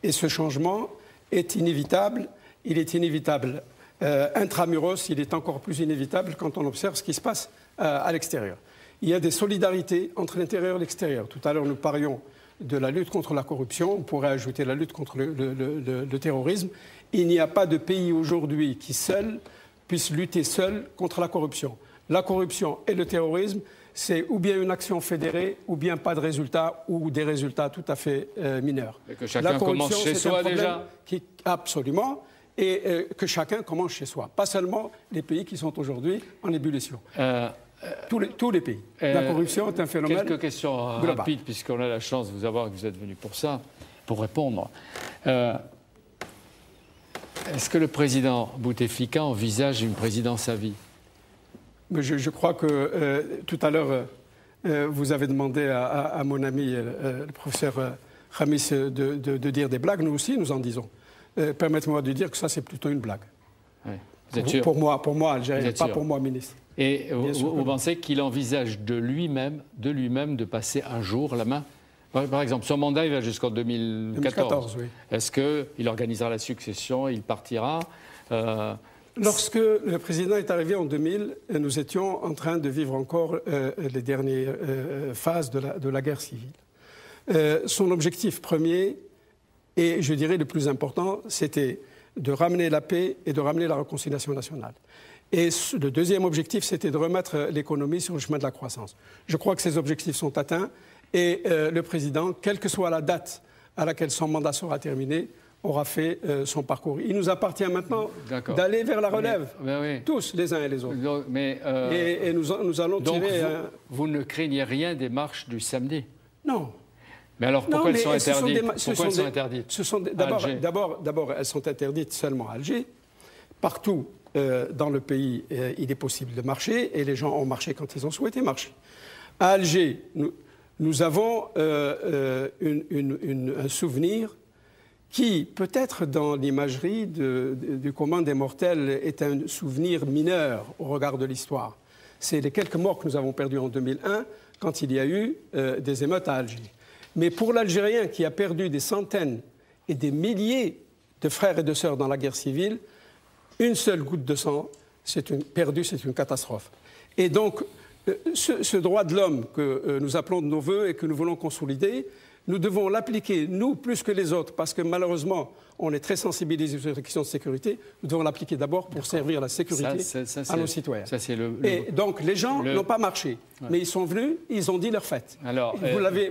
Et ce changement est inévitable. Il est inévitable intramuros, il est encore plus inévitable quand on observe ce qui se passe à l'extérieur. Il y a des solidarités entre l'intérieur et l'extérieur. Tout à l'heure, nous parlions de la lutte contre la corruption. On pourrait ajouter la lutte contre le terrorisme. Il n'y a pas de pays aujourd'hui qui seul puisse lutter seul contre la corruption. La corruption et le terrorisme, c'est ou bien une action fédérée, ou bien pas de résultats, ou des résultats tout à fait mineurs. Et que chacun commence chez soi déjà. Absolument, et que chacun commence chez soi. Pas seulement les pays qui sont aujourd'hui en ébullition. Tous les pays. La corruption est un phénomène Quelques questions rapides, puisqu'on a la chance de vous avoir, que vous êtes venu pour ça, pour répondre. Est-ce que le président Bouteflika envisage une présidence à vie? Je crois que tout à l'heure, vous avez demandé à mon ami, le professeur Khamis, de dire des blagues. Nous aussi, nous en disons. Permettez-moi de dire que ça, c'est plutôt une blague. Oui. Vous êtes sûr? Pour moi, Algérien, pas pour moi, ministre. Et vous pensez qu'il envisage de lui-même de passer un jour la main? Par exemple, son mandat, il va jusqu'en 2014. Oui. Est-ce qu'il organisera la succession? Il partira Lorsque le président est arrivé en 2000, nous étions en train de vivre encore les dernières phases de la guerre civile. Son objectif premier, et je dirais le plus important, c'était de ramener la paix et de ramener la réconciliation nationale. Et le deuxième objectif, c'était de remettre l'économie sur le chemin de la croissance. Je crois que ces objectifs sont atteints et le président, quelle que soit la date à laquelle son mandat sera terminé, aura fait son parcours. Il nous appartient maintenant d'aller vers la relève, tous, les uns et les autres. Donc, et nous allons tirer... Vous ne craignez rien des marches du samedi? Non. Mais alors, pourquoi elles sont interdites? Pourquoi elles sont interdites? D'abord, elles sont interdites seulement à Alger. Partout dans le pays, il est possible de marcher, et les gens ont marché quand ils ont souhaité marcher. À Alger, nous avons un souvenir qui, peut-être dans l'imagerie du commun des mortels, est un souvenir mineur au regard de l'histoire. C'est les quelques morts que nous avons perdus en 2001 quand il y a eu des émeutes à Alger. Mais pour l'Algérien qui a perdu des centaines et des milliers de frères et de sœurs dans la guerre civile, une seule goutte de sang perdue, c'est une catastrophe. Et donc, ce droit de l'homme que nous appelons de nos voeux et que nous voulons consolider, nous devons l'appliquer, nous, plus que les autres, parce que malheureusement, on est très sensibilisés sur les questions de sécurité. Nous devons l'appliquer d'abord pour servir la sécurité à nos citoyens. Et donc, les gens n'ont pas marché, mais ils sont venus, ils ont dit leur fête. Alors,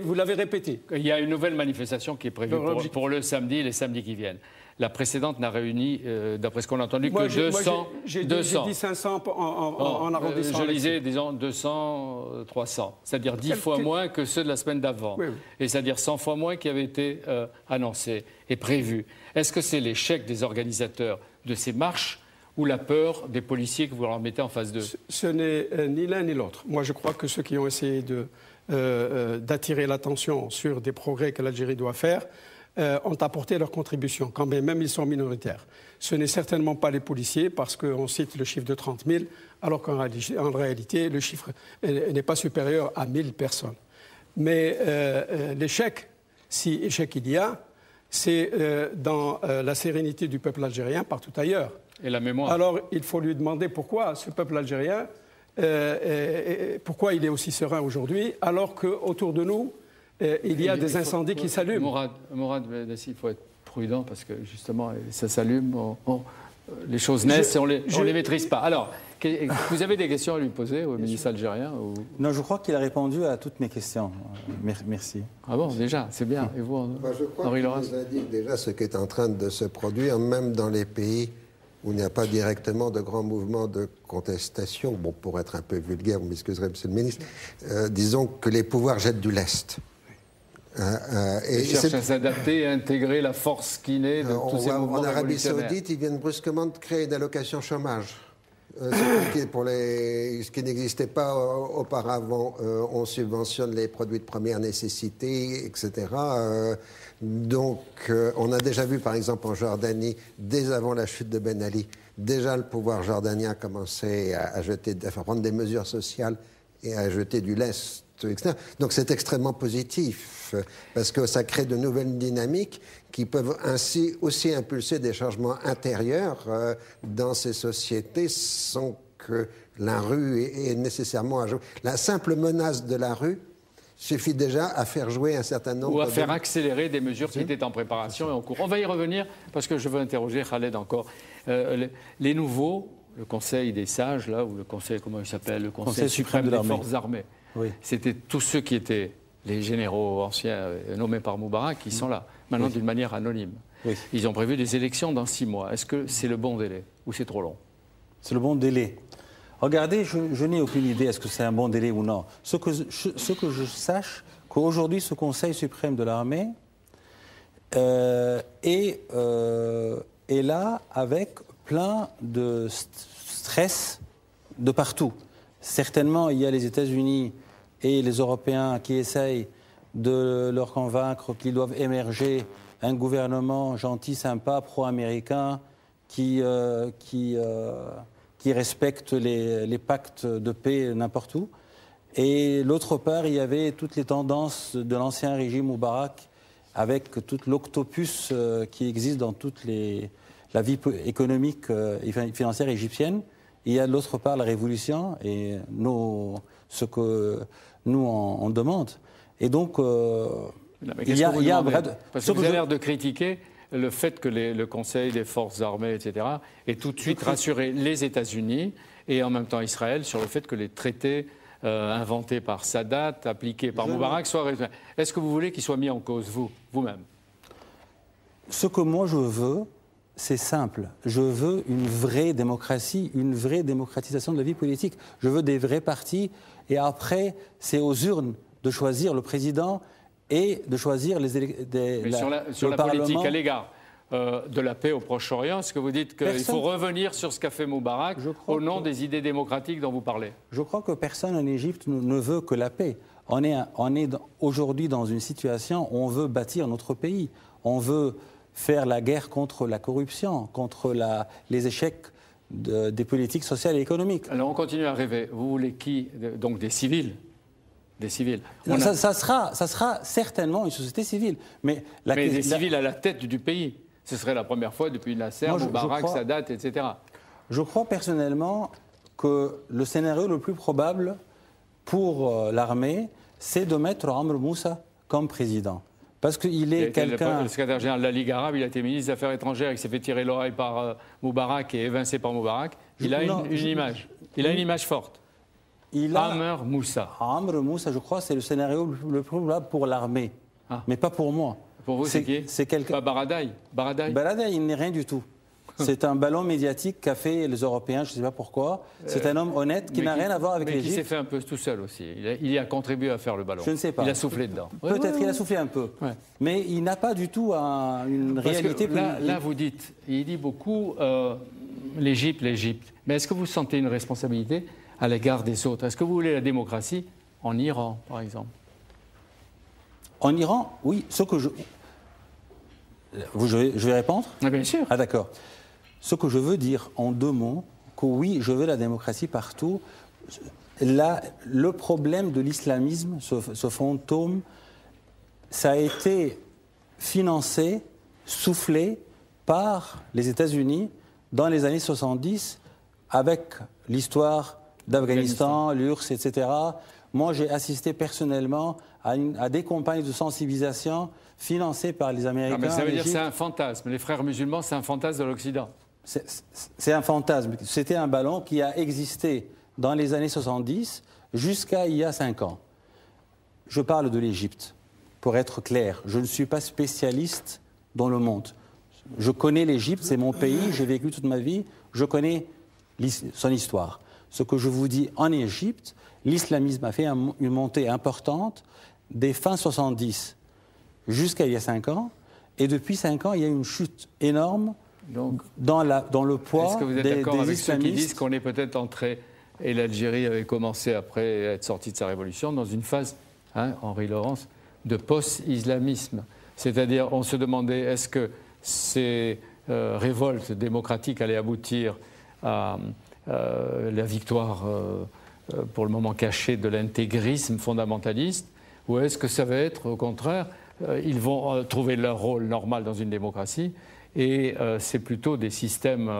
vous l'avez répété. Il y a une nouvelle manifestation qui est prévue pour le samedi, les samedis qui viennent. La précédente n'a réuni, d'après ce qu'on a entendu, que 200. J'ai dit 500 en arrondissant. Je lisais, disons, 200, 300. C'est-à-dire 10 fois moins que ceux de la semaine d'avant. Oui. Et c'est-à-dire 100 fois moins qui avaient été annoncés et prévus. Est-ce que c'est l'échec des organisateurs de ces marches ou la peur des policiers que vous leur mettez en face d'eux? Ce n'est ni l'un ni l'autre. Moi, je crois que ceux qui ont essayé d'attirer l'attention sur des progrès que l'Algérie doit faire ont apporté leur contribution, quand même ils sont minoritaires. Ce n'est certainement pas les policiers, parce qu'on cite le chiffre de 30 000, alors qu'en réalité, le chiffre n'est pas supérieur à 1000 personnes. Mais l'échec, si échec il y a, c'est dans la sérénité du peuple algérien partout ailleurs. Et la mémoire. Alors, il faut lui demander pourquoi ce peuple algérien, pourquoi il est aussi serein aujourd'hui, alors qu'autour de nous, il y a des incendies qui s'allument. Mourad, il faut être prudent parce que justement, ça s'allume, les choses naissent et on ne les maîtrise pas. Alors, vous avez des questions à lui poser au ministre algérien ou... Non, je crois qu'il a répondu à toutes mes questions. Merci. Ah bon, déjà, c'est bien. Et vous, Henri Laurens? Je crois qu'il nous indique déjà ce qui est en train de se produire, même dans les pays où il n'y a pas directement de grands mouvements de contestation. Bon, pour être un peu vulgaire, vous m'excuserez, monsieur le ministre, disons que les pouvoirs jettent du lest. Ils cherchent à s'adapter et à intégrer la force qui naît de tous ces mouvements en Arabie révolutionnaires. Saoudite, ils viennent brusquement de créer une allocation chômage. Ce qui n'existait pas auparavant. On subventionne les produits de première nécessité, etc. Donc, on a déjà vu, par exemple, en Jordanie, dès avant la chute de Ben Ali, déjà le pouvoir jordanien commençait à prendre des mesures sociales et à jeter du lest. Donc c'est extrêmement positif parce que ça crée de nouvelles dynamiques qui peuvent ainsi aussi impulser des changements intérieurs dans ces sociétés sans que la rue ait nécessairement à jouer. La simple menace de la rue suffit déjà à faire jouer un certain nombre... Ou à faire accélérer des mesures qui étaient en préparation et en cours. On va y revenir parce que je veux interroger Khaled encore. Les nouveaux, le Conseil des sages, là, ou le Conseil, comment il s'appelle, le Conseil suprême des forces armées. Oui. C'était tous ceux qui étaient les généraux anciens nommés par Moubarak qui sont là, maintenant d'une manière anonyme. Oui. Ils ont prévu des élections dans 6 mois. Est-ce que c'est le bon délai ou c'est trop long? C'est le bon délai. Regardez, je n'ai aucune idée est-ce que c'est un bon délai ou non. Ce que je sache, qu'aujourd'hui, ce Conseil suprême de l'armée est là avec plein de stress de partout. Certainement, il y a les États-Unis et les Européens qui essayent de leur convaincre qu'ils doivent émerger un gouvernement gentil, sympa, pro-américain, qui respecte les pactes de paix n'importe où. Et l'autre part, il y avait toutes les tendances de l'ancien régime Moubarak, avec toute l'octopus qui existe dans toute la vie économique et financière égyptienne. Il y a de l'autre part la révolution et ce que nous on demande. Et donc, il y a un vrai... Parce que vous avez l'air de critiquer le fait que le Conseil des forces armées, etc., ait tout de suite rassuré les États-Unis et en même temps Israël sur le fait que les traités inventés par Sadat, appliqués par Moubarak, soient... Est-ce que vous voulez qu'ils soient mis en cause, vous-même? Ce que moi je veux, c'est simple. Je veux une vraie démocratie, une vraie démocratisation de la vie politique. Je veux des vrais partis. Et après, c'est aux urnes de choisir le président et de choisir Mais sur la Parlement. politique à l'égard de la paix au Proche-Orient, est-ce que vous dites qu'il faut revenir sur ce qu'a fait Moubarak au nom des idées démocratiques dont vous parlez? Je crois que personne en Égypte ne veut que la paix. On est aujourd'hui dans une situation où on veut bâtir notre pays. On veut faire la guerre contre la corruption, contre les échecs des politiques sociales et économiques. Alors on continue à rêver. Vous voulez qui? Donc des civils? Des civils. Non, ça sera certainement une société civile. Mais des civils à la tête du pays. Ce serait la première fois depuis Nasser, Moubarak, Sadat, etc. Je crois personnellement que le scénario le plus probable pour l'armée, c'est de mettre Amr Moussa comme président. Parce qu'il est quelqu'un... Le secrétaire général de la Ligue arabe, il a été ministre des Affaires étrangères, il s'est fait tirer l'oreille par Moubarak et évincé par Moubarak. Il a une image. Il a une image forte. Amr Moussa. Amr Moussa, je crois, c'est le scénario le plus probable pour l'armée. Mais pas pour moi. Pour vous, c'est qui? C'est quelqu'un... Baradaï. Baradaï, il n'est rien du tout. C'est un ballon médiatique qu'a fait les Européens, je ne sais pas pourquoi. C'est un homme honnête qui n'a rien à voir avec l'Égypte. Mais qui s'est fait un peu tout seul aussi. Il y a contribué à faire le ballon. Je ne sais pas. Il a soufflé dedans. Peut-être qu'il a soufflé un peu. Ouais. Mais il n'a pas du tout une réalité... Là, vous dites, il dit beaucoup l'Égypte. Mais est-ce que vous sentez une responsabilité à l'égard des autres? Est-ce que vous voulez la démocratie en Iran, par exemple? En Iran, oui. Ce que je vais répondre? Ah, bien sûr. Ah, d'accord. Ce que je veux dire en deux mots, que oui, je veux la démocratie partout. Le problème de l'islamisme, ce fantôme, ça a été financé, soufflé par les États-Unis dans les années 70 avec l'histoire d'Afghanistan, l'URSS, etc. Moi, j'ai assisté personnellement à des campagnes de sensibilisation financées par les Américains. Mais ça veut dire que c'est un fantasme. Les frères musulmans, c'est un fantasme de l'Occident. C'est un fantasme. C'était un ballon qui a existé dans les années 70 jusqu'à il y a 5 ans. Je parle de l'Égypte, pour être clair. Je ne suis pas spécialiste dans le monde. Je connais l'Égypte, c'est mon pays, j'ai vécu toute ma vie, je connais son histoire. Ce que je vous dis, en Égypte, l'islamisme a fait une montée importante des fins 70 jusqu'à il y a 5 ans, et depuis 5 ans, il y a une chute énorme. Donc, dans le poids est-ce que vous êtes des d'accord avec islamistes? ceux qui disent qu'on est peut-être entré, et l'Algérie avait commencé après être sortie de sa révolution, dans une phase, Henri Laurence, de post-islamisme? C'est-à-dire, on se demandait, est-ce que ces révoltes démocratiques allaient aboutir à la victoire, pour le moment cachée, de l'intégrisme fondamentaliste, ou est-ce que ça va être, au contraire, ils vont trouver leur rôle normal dans une démocratie, et c'est plutôt des systèmes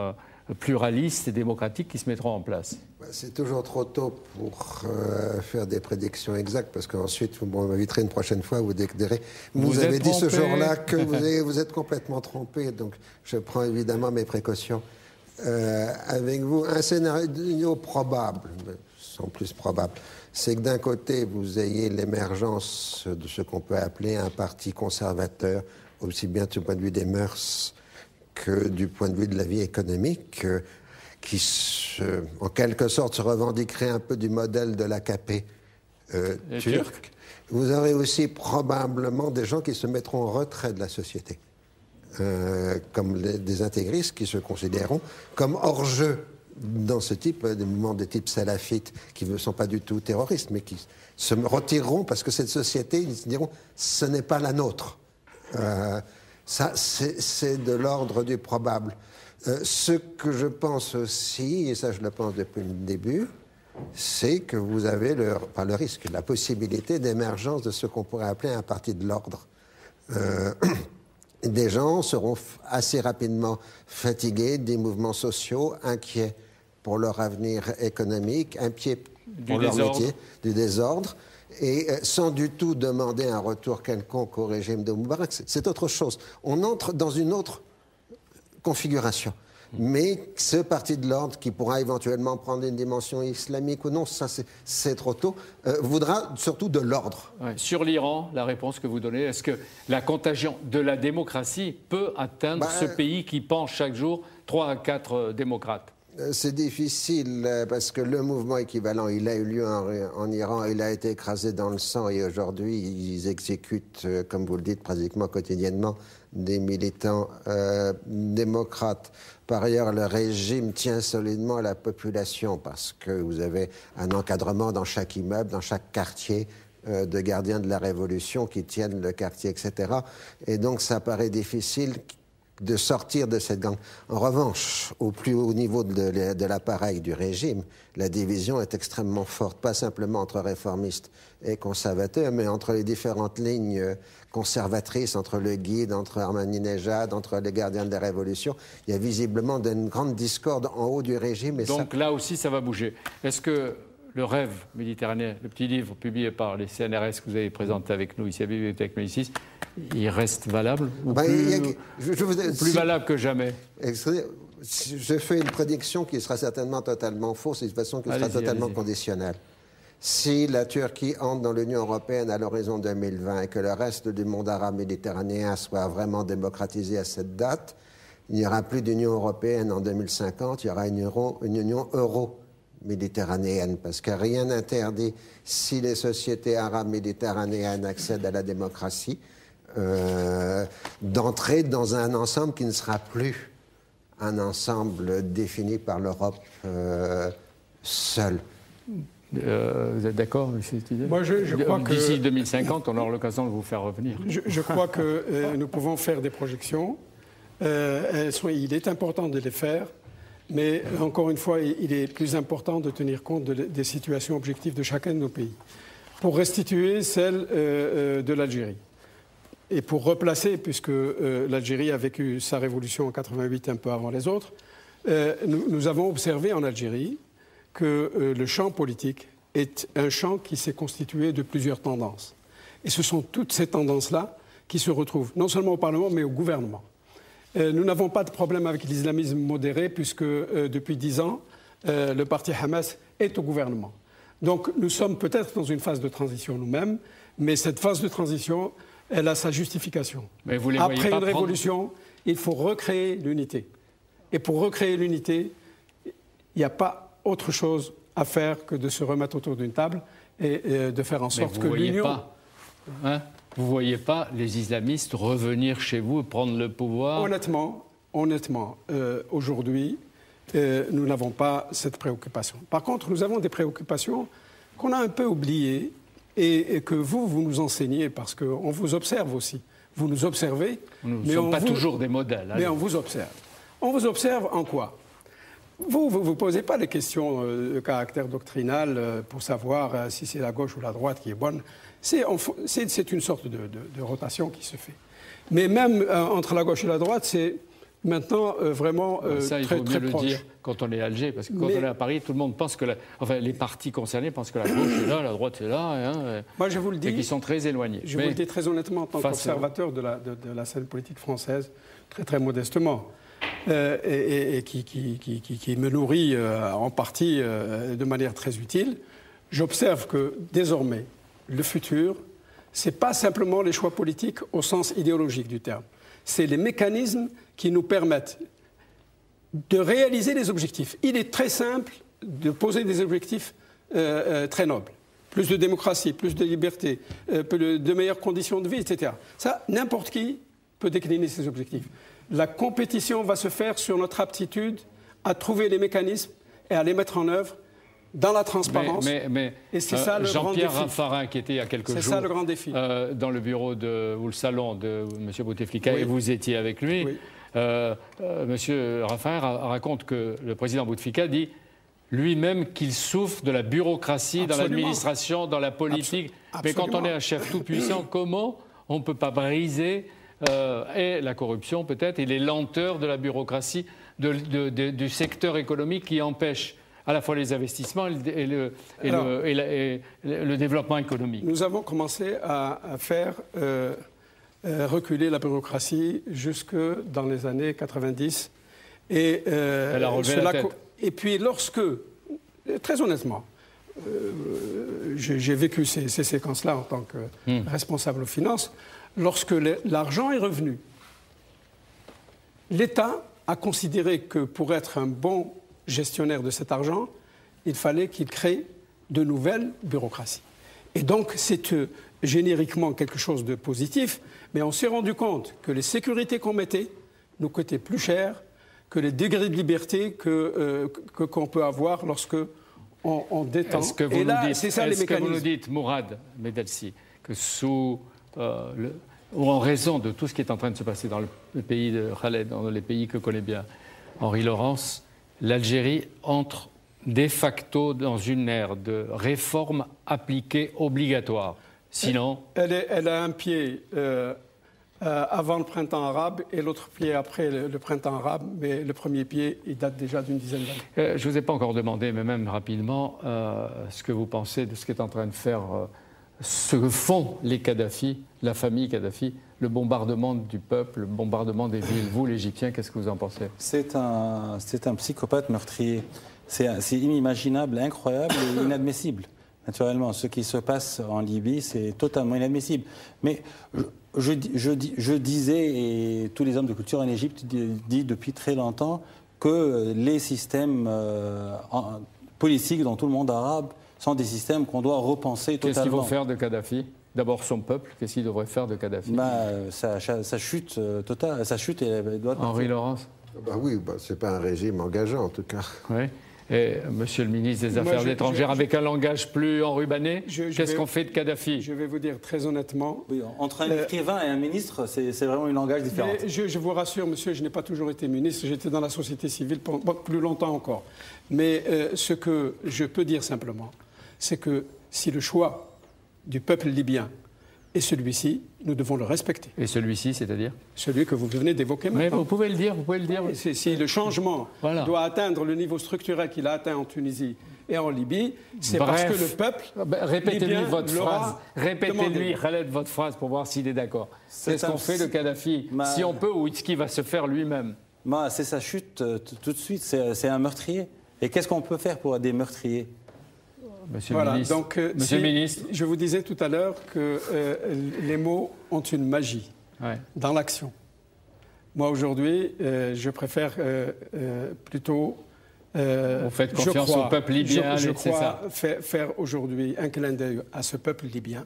pluralistes et démocratiques qui se mettront en place? C'est toujours trop tôt pour faire des prédictions exactes, parce qu'ensuite, vous m'inviterez une prochaine fois, vous direz, vous avez dit ce jour-là que vous êtes complètement trompé, donc je prends évidemment mes précautions. Avec vous, un scénario probable, sans plus probable, c'est que d'un côté, vous ayez l'émergence de ce qu'on peut appeler un parti conservateur, aussi bien du point de vue des mœurs que du point de vue de la vie économique, qui, en quelque sorte, se revendiquerait un peu du modèle de l'AKP turc. Vous aurez aussi probablement des gens qui se mettront en retrait de la société, comme des intégristes qui se considéreront comme hors-jeu dans ce type, des mouvements de type salafite, qui ne sont pas du tout terroristes, mais qui se retireront parce que cette société, ils se diront, ce n'est pas la nôtre. Ça, c'est de l'ordre du probable. Ce que je pense aussi, et ça je le pense depuis le début, c'est que vous avez le risque, la possibilité d'émergence de ce qu'on pourrait appeler un parti de l'ordre. Des gens seront assez rapidement fatigués des mouvements sociaux, inquiets pour leur avenir économique, inquiets pour leur métier, du désordre, et sans du tout demander un retour quelconque au régime de Moubarak. C'est autre chose. On entre dans une autre configuration. Mais ce parti de l'ordre, qui pourra éventuellement prendre une dimension islamique ou non, ça c'est trop tôt, voudra surtout de l'ordre. Ouais. Sur l'Iran, la réponse que vous donnez, est-ce que la contagion de la démocratie peut atteindre ce pays qui penche chaque jour 3 à 4 démocrates? C'est difficile parce que le mouvement équivalent, il a eu lieu en Iran, il a été écrasé dans le sang et aujourd'hui, ils exécutent, comme vous le dites, pratiquement quotidiennement des militants démocrates. Par ailleurs, le régime tient solidement à la population parce que vous avez un encadrement dans chaque immeuble, dans chaque quartier de gardiens de la Révolution qui tiennent le quartier, etc. Et donc, ça paraît difficile de sortir de cette gang. En revanche, au plus haut niveau de l'appareil du régime, la division est extrêmement forte, pas simplement entre réformistes et conservateurs, mais entre les différentes lignes conservatrices, entre le guide, entre Ahmadinejad, entre les gardiens de la Révolution. Il y a visiblement une grande discorde en haut du régime. Et donc là aussi, ça va bouger. Est-ce que le rêve méditerranéen, le petit livre publié par les CNRS que vous avez présenté avec nous ici à Bibliothèque Médicis, il reste valable ou plus valable que jamais? Je fais une prédiction qui sera certainement totalement fausse et de toute façon qui sera totalement conditionnelle. Si la Turquie entre dans l'Union européenne à l'horizon 2020 et que le reste du monde arabe méditerranéen soit vraiment démocratisé à cette date, il n'y aura plus d'Union européenne en 2050, il y aura une Union euro-méditerranéenne, parce que rien n'interdit, si les sociétés arabes méditerranéennes accèdent à la démocratie, d'entrer dans un ensemble qui ne sera plus un ensemble défini par l'Europe seule. Vous êtes d'accord avec cette idée? Moi, je crois que d'ici 2050, on aura l'occasion de vous faire revenir. Je crois que nous pouvons faire des projections. Il est important de les faire, mais encore une fois, il est plus important de tenir compte des situations objectives de chacun de nos pays. Pour restituer celle de l'Algérie et pour replacer, puisque l'Algérie a vécu sa révolution en 88 un peu avant les autres, nous avons observé en Algérie que le champ politique est un champ qui s'est constitué de plusieurs tendances. Et ce sont toutes ces tendances-là qui se retrouvent, non seulement au Parlement, mais au gouvernement. Nous n'avons pas de problème avec l'islamisme modéré, puisque depuis 10 ans, le parti Hamas est au gouvernement. Donc nous sommes peut-être dans une phase de transition nous-mêmes, mais cette phase de transition, elle a sa justification. Mais vous les Après voyez pas une révolution, il faut recréer l'unité. Et pour recréer l'unité, il n'y a pas autre chose à faire que de se remettre autour d'une table et de faire en sorte que l'union... Vous ne voyez pas les islamistes revenir chez vous et prendre le pouvoir? Honnêtement, aujourd'hui, nous n'avons pas cette préoccupation. Par contre, nous avons des préoccupations qu'on a un peu oubliées et que vous nous enseignez parce qu'on vous observe aussi. Vous nous observez. Nous ne sommes pas toujours des modèles. Mais on vous observe. On vous observe en quoi? Vous ne posez pas des questions de caractère doctrinal pour savoir si c'est la gauche ou la droite qui est bonne. C'est une sorte de rotation qui se fait. Mais même entre la gauche et la droite, c'est maintenant vraiment ça, il très, faut très mieux proche. le dire quand on est à Alger, parce que quand on est à Paris, tout le monde pense que... les partis concernés pensent que la gauche est là, la droite est là, Moi, je vous le dis, et qu'ils sont très éloignés. Je vous le dis très honnêtement, en tant qu'observateur de la scène politique française, très très modestement, et qui me nourrit en partie de manière très utile, j'observe que désormais, le futur, ce n'est pas simplement les choix politiques au sens idéologique du terme. C'est les mécanismes qui nous permettent de réaliser les objectifs. Il est très simple de poser des objectifs très nobles. Plus de démocratie, plus de liberté, de meilleures conditions de vie, etc. Ça, n'importe qui peut décliner ces objectifs. La compétition va se faire sur notre aptitude à trouver les mécanismes et à les mettre en œuvre dans la transparence. Et c'est ça le grand défi. Jean-Pierre Raffarin, qui était il y a quelques jours ça, le grand défi. Dans le bureau ou le salon de M. Bouteflika, oui. Et vous étiez avec lui, oui. M. Raffarin raconte que le président Bouteflika dit lui-même qu'il souffre de la bureaucratie dans l'administration, dans la politique. Mais quand on est un chef tout-puissant, comment on ne peut pas briser et la corruption peut-être et les lenteurs de la bureaucratie du secteur économique qui empêche à la fois les investissements et le développement économique? Nous avons commencé à faire reculer la bureaucratie jusque dans les années 90. Et, elle a relevé la tête. Et puis lorsque, très honnêtement, j'ai vécu ces séquences-là en tant que responsable aux finances, lorsque l'argent est revenu, l'État a considéré que pour être un bon gestionnaire de cet argent, il fallait qu'il crée de nouvelles bureaucraties. Et donc, c'est génériquement quelque chose de positif, mais on s'est rendu compte que les sécurités qu'on mettait nous coûtaient plus cher que les degrés de liberté qu'on peut avoir lorsque on détend. Est-ce que vous nous dites, Mourad Medelsi, que ou en raison de tout ce qui est en train de se passer dans le pays de Khaled, dans les pays que connaît bien Henri Laurence, l'Algérie entre de facto dans une ère de réforme appliquée obligatoire. Sinon... Elle a un pied avant le printemps arabe et l'autre pied après le printemps arabe, mais le premier pied, il date déjà d'une dizaine d'années. Je ne vous ai pas encore demandé, mais même rapidement, ce que vous pensez de ce qu'est en train de faire, ce que font les Kadhafi, la famille Kadhafi, le bombardement du peuple, le bombardement des villes. Vous, l'Égyptien, qu'est-ce que vous en pensez? C'est un psychopathe meurtrier. C'est inimaginable, incroyable et inadmissible. Naturellement, ce qui se passe en Libye, c'est totalement inadmissible. Mais je disais, et tous les hommes de culture en Égypte disent depuis très longtemps, que les systèmes politiques dans tout le monde arabe sont des systèmes qu'on doit repenser totalement. Qu'est-ce qu'il faut faire de Kadhafi? D'abord son peuple, qu'est-ce qu'il devrait faire de Kadhafi? Sa chute totale, sa chute, elle doit... Henri Laurence? Oui, ce n'est pas un régime engageant en tout cas. Oui. Et Monsieur le ministre des Affaires étrangères, avec un langage plus enrubanné, qu'est-ce qu'on fait de Kadhafi? Je vais vous dire très honnêtement... Oui, entre un écrivain et un ministre, c'est vraiment un langage différent. Je vous rassure, monsieur, je n'ai pas toujours été ministre, j'étais dans la société civile pendant plus longtemps encore. Mais ce que je peux dire simplement, c'est que si le choix du peuple libyen est celui-ci, nous devons le respecter. Et celui-ci, c'est-à-dire? Celui que vous venez d'évoquer maintenant. Mais vous pouvez le dire, vous pouvez le dire. Si le changement doit atteindre le niveau structurel qu'il a atteint en Tunisie et en Libye, c'est parce que le peuple répétez-lui votre phrase. Répétez-lui, Khaled, votre phrase pour voir s'il est d'accord. Qu'est-ce qu'on fait de Kadhafi? Si on peut, ou ce qu'il va se faire lui-même? C'est sa chute tout de suite, c'est un meurtrier. Et qu'est-ce qu'on peut faire pour des meurtriers? Monsieur le ministre. Donc, Monsieur le ministre. Je vous disais tout à l'heure que les mots ont une magie dans l'action. Moi, aujourd'hui, je préfère plutôt... vous faites confiance au peuple libyen, je c'est ça. Faire aujourd'hui un clin d'œil à ce peuple libyen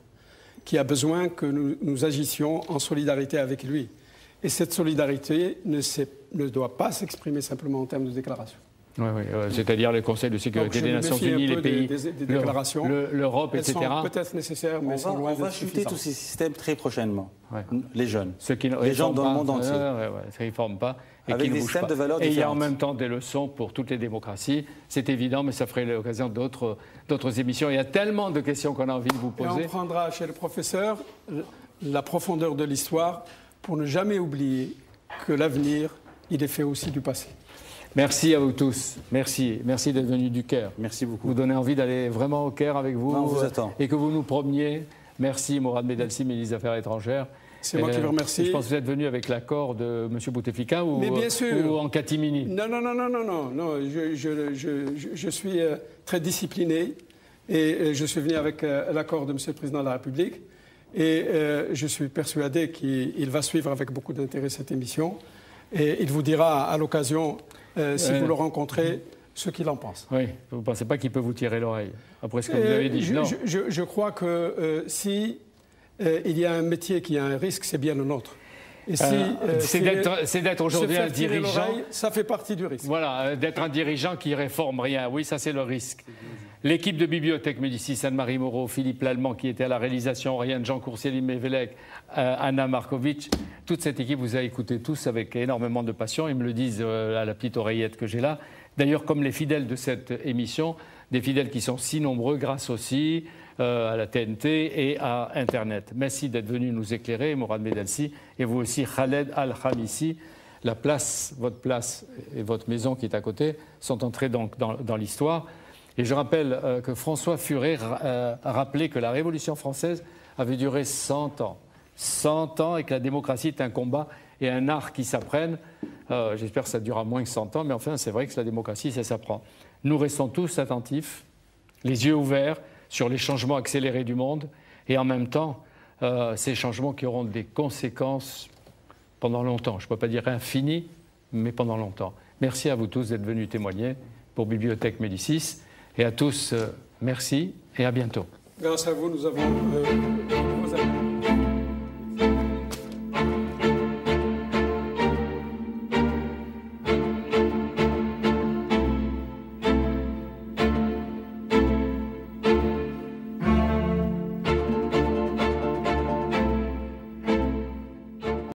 qui a besoin que nous agissions en solidarité avec lui. Et cette solidarité ne doit pas s'exprimer simplement en termes de déclaration. Oui, c'est-à-dire le Conseil de sécurité des Nations Unies, les pays, des déclarations, l'Europe, etc. Elles sont peut-être nécessaires, mais on va chuter tous ces systèmes très prochainement. Les jeunes. Les gens dans le monde entier. Ça ne réforme pas. Et avec qui des systèmes de valeurs différentes. Et il y a en différentes. même temps des leçons pour toutes les démocraties. C'est évident, mais ça ferait l'occasion d'autres émissions. Il y a tellement de questions qu'on a envie de vous poser. Et on prendra chez le professeur la profondeur de l'histoire pour ne jamais oublier que l'avenir, il est fait aussi du passé. Merci à vous tous. Merci d'être venus du Caire. Merci beaucoup. Vous donnez envie d'aller vraiment au Caire avec vous. Non, on vous attend. Et que vous nous promeniez. Merci Mourad Medelsi, ministre des Affaires étrangères. C'est moi qui vous remercie. Je pense que vous êtes venu avec l'accord de M. Bouteflika ou en catimini. Non. Je suis très discipliné et je suis venu avec l'accord de M. le Président de la République. Et je suis persuadé qu'il va suivre avec beaucoup d'intérêt cette émission. Et il vous dira à l'occasion, si vous le rencontrez, ce qu'il en pense. Oui, vous ne pensez pas qu'il peut vous tirer l'oreille, après ce que vous avez dit? Non. Je crois que si il y a un métier qui a un risque, c'est bien le nôtre. Et c'est d'être aujourd'hui un dirigeant. Ça fait partie du risque. Voilà, d'être un dirigeant qui ne réforme rien. Oui, ça c'est le risque. L'équipe de Bibliothèque Médicis, Anne-Marie Moreau, Philippe Lallemand qui était à la réalisation, Oriane Jean Courcier, Mévelec, Anna Markovic, toute cette équipe vous a écouté tous avec énormément de passion. Ils me le disent à la petite oreillette que j'ai là. D'ailleurs, comme les fidèles de cette émission, des fidèles qui sont si nombreux grâce aussi à la TNT et à Internet. Merci d'être venu nous éclairer, Mourad Medelsi, et vous aussi, Khaled Al-Khamisi. Votre place et votre maison qui est à côté sont entrés donc dans l'histoire. Et je rappelle que François Furet a rappelé que la Révolution française avait duré 100 ans. 100 ans et que la démocratie est un combat et un art qui s'apprennent. J'espère que ça durera moins que 100 ans, mais enfin, c'est vrai que la démocratie, ça s'apprend. Nous restons tous attentifs, les yeux ouverts sur les changements accélérés du monde et en même temps, ces changements qui auront des conséquences pendant longtemps. Je ne peux pas dire infinies, mais pendant longtemps. Merci à vous tous d'être venus témoigner. pour Bibliothèque Médicis. Et à tous, merci et à bientôt. Grâce à vous, nous avons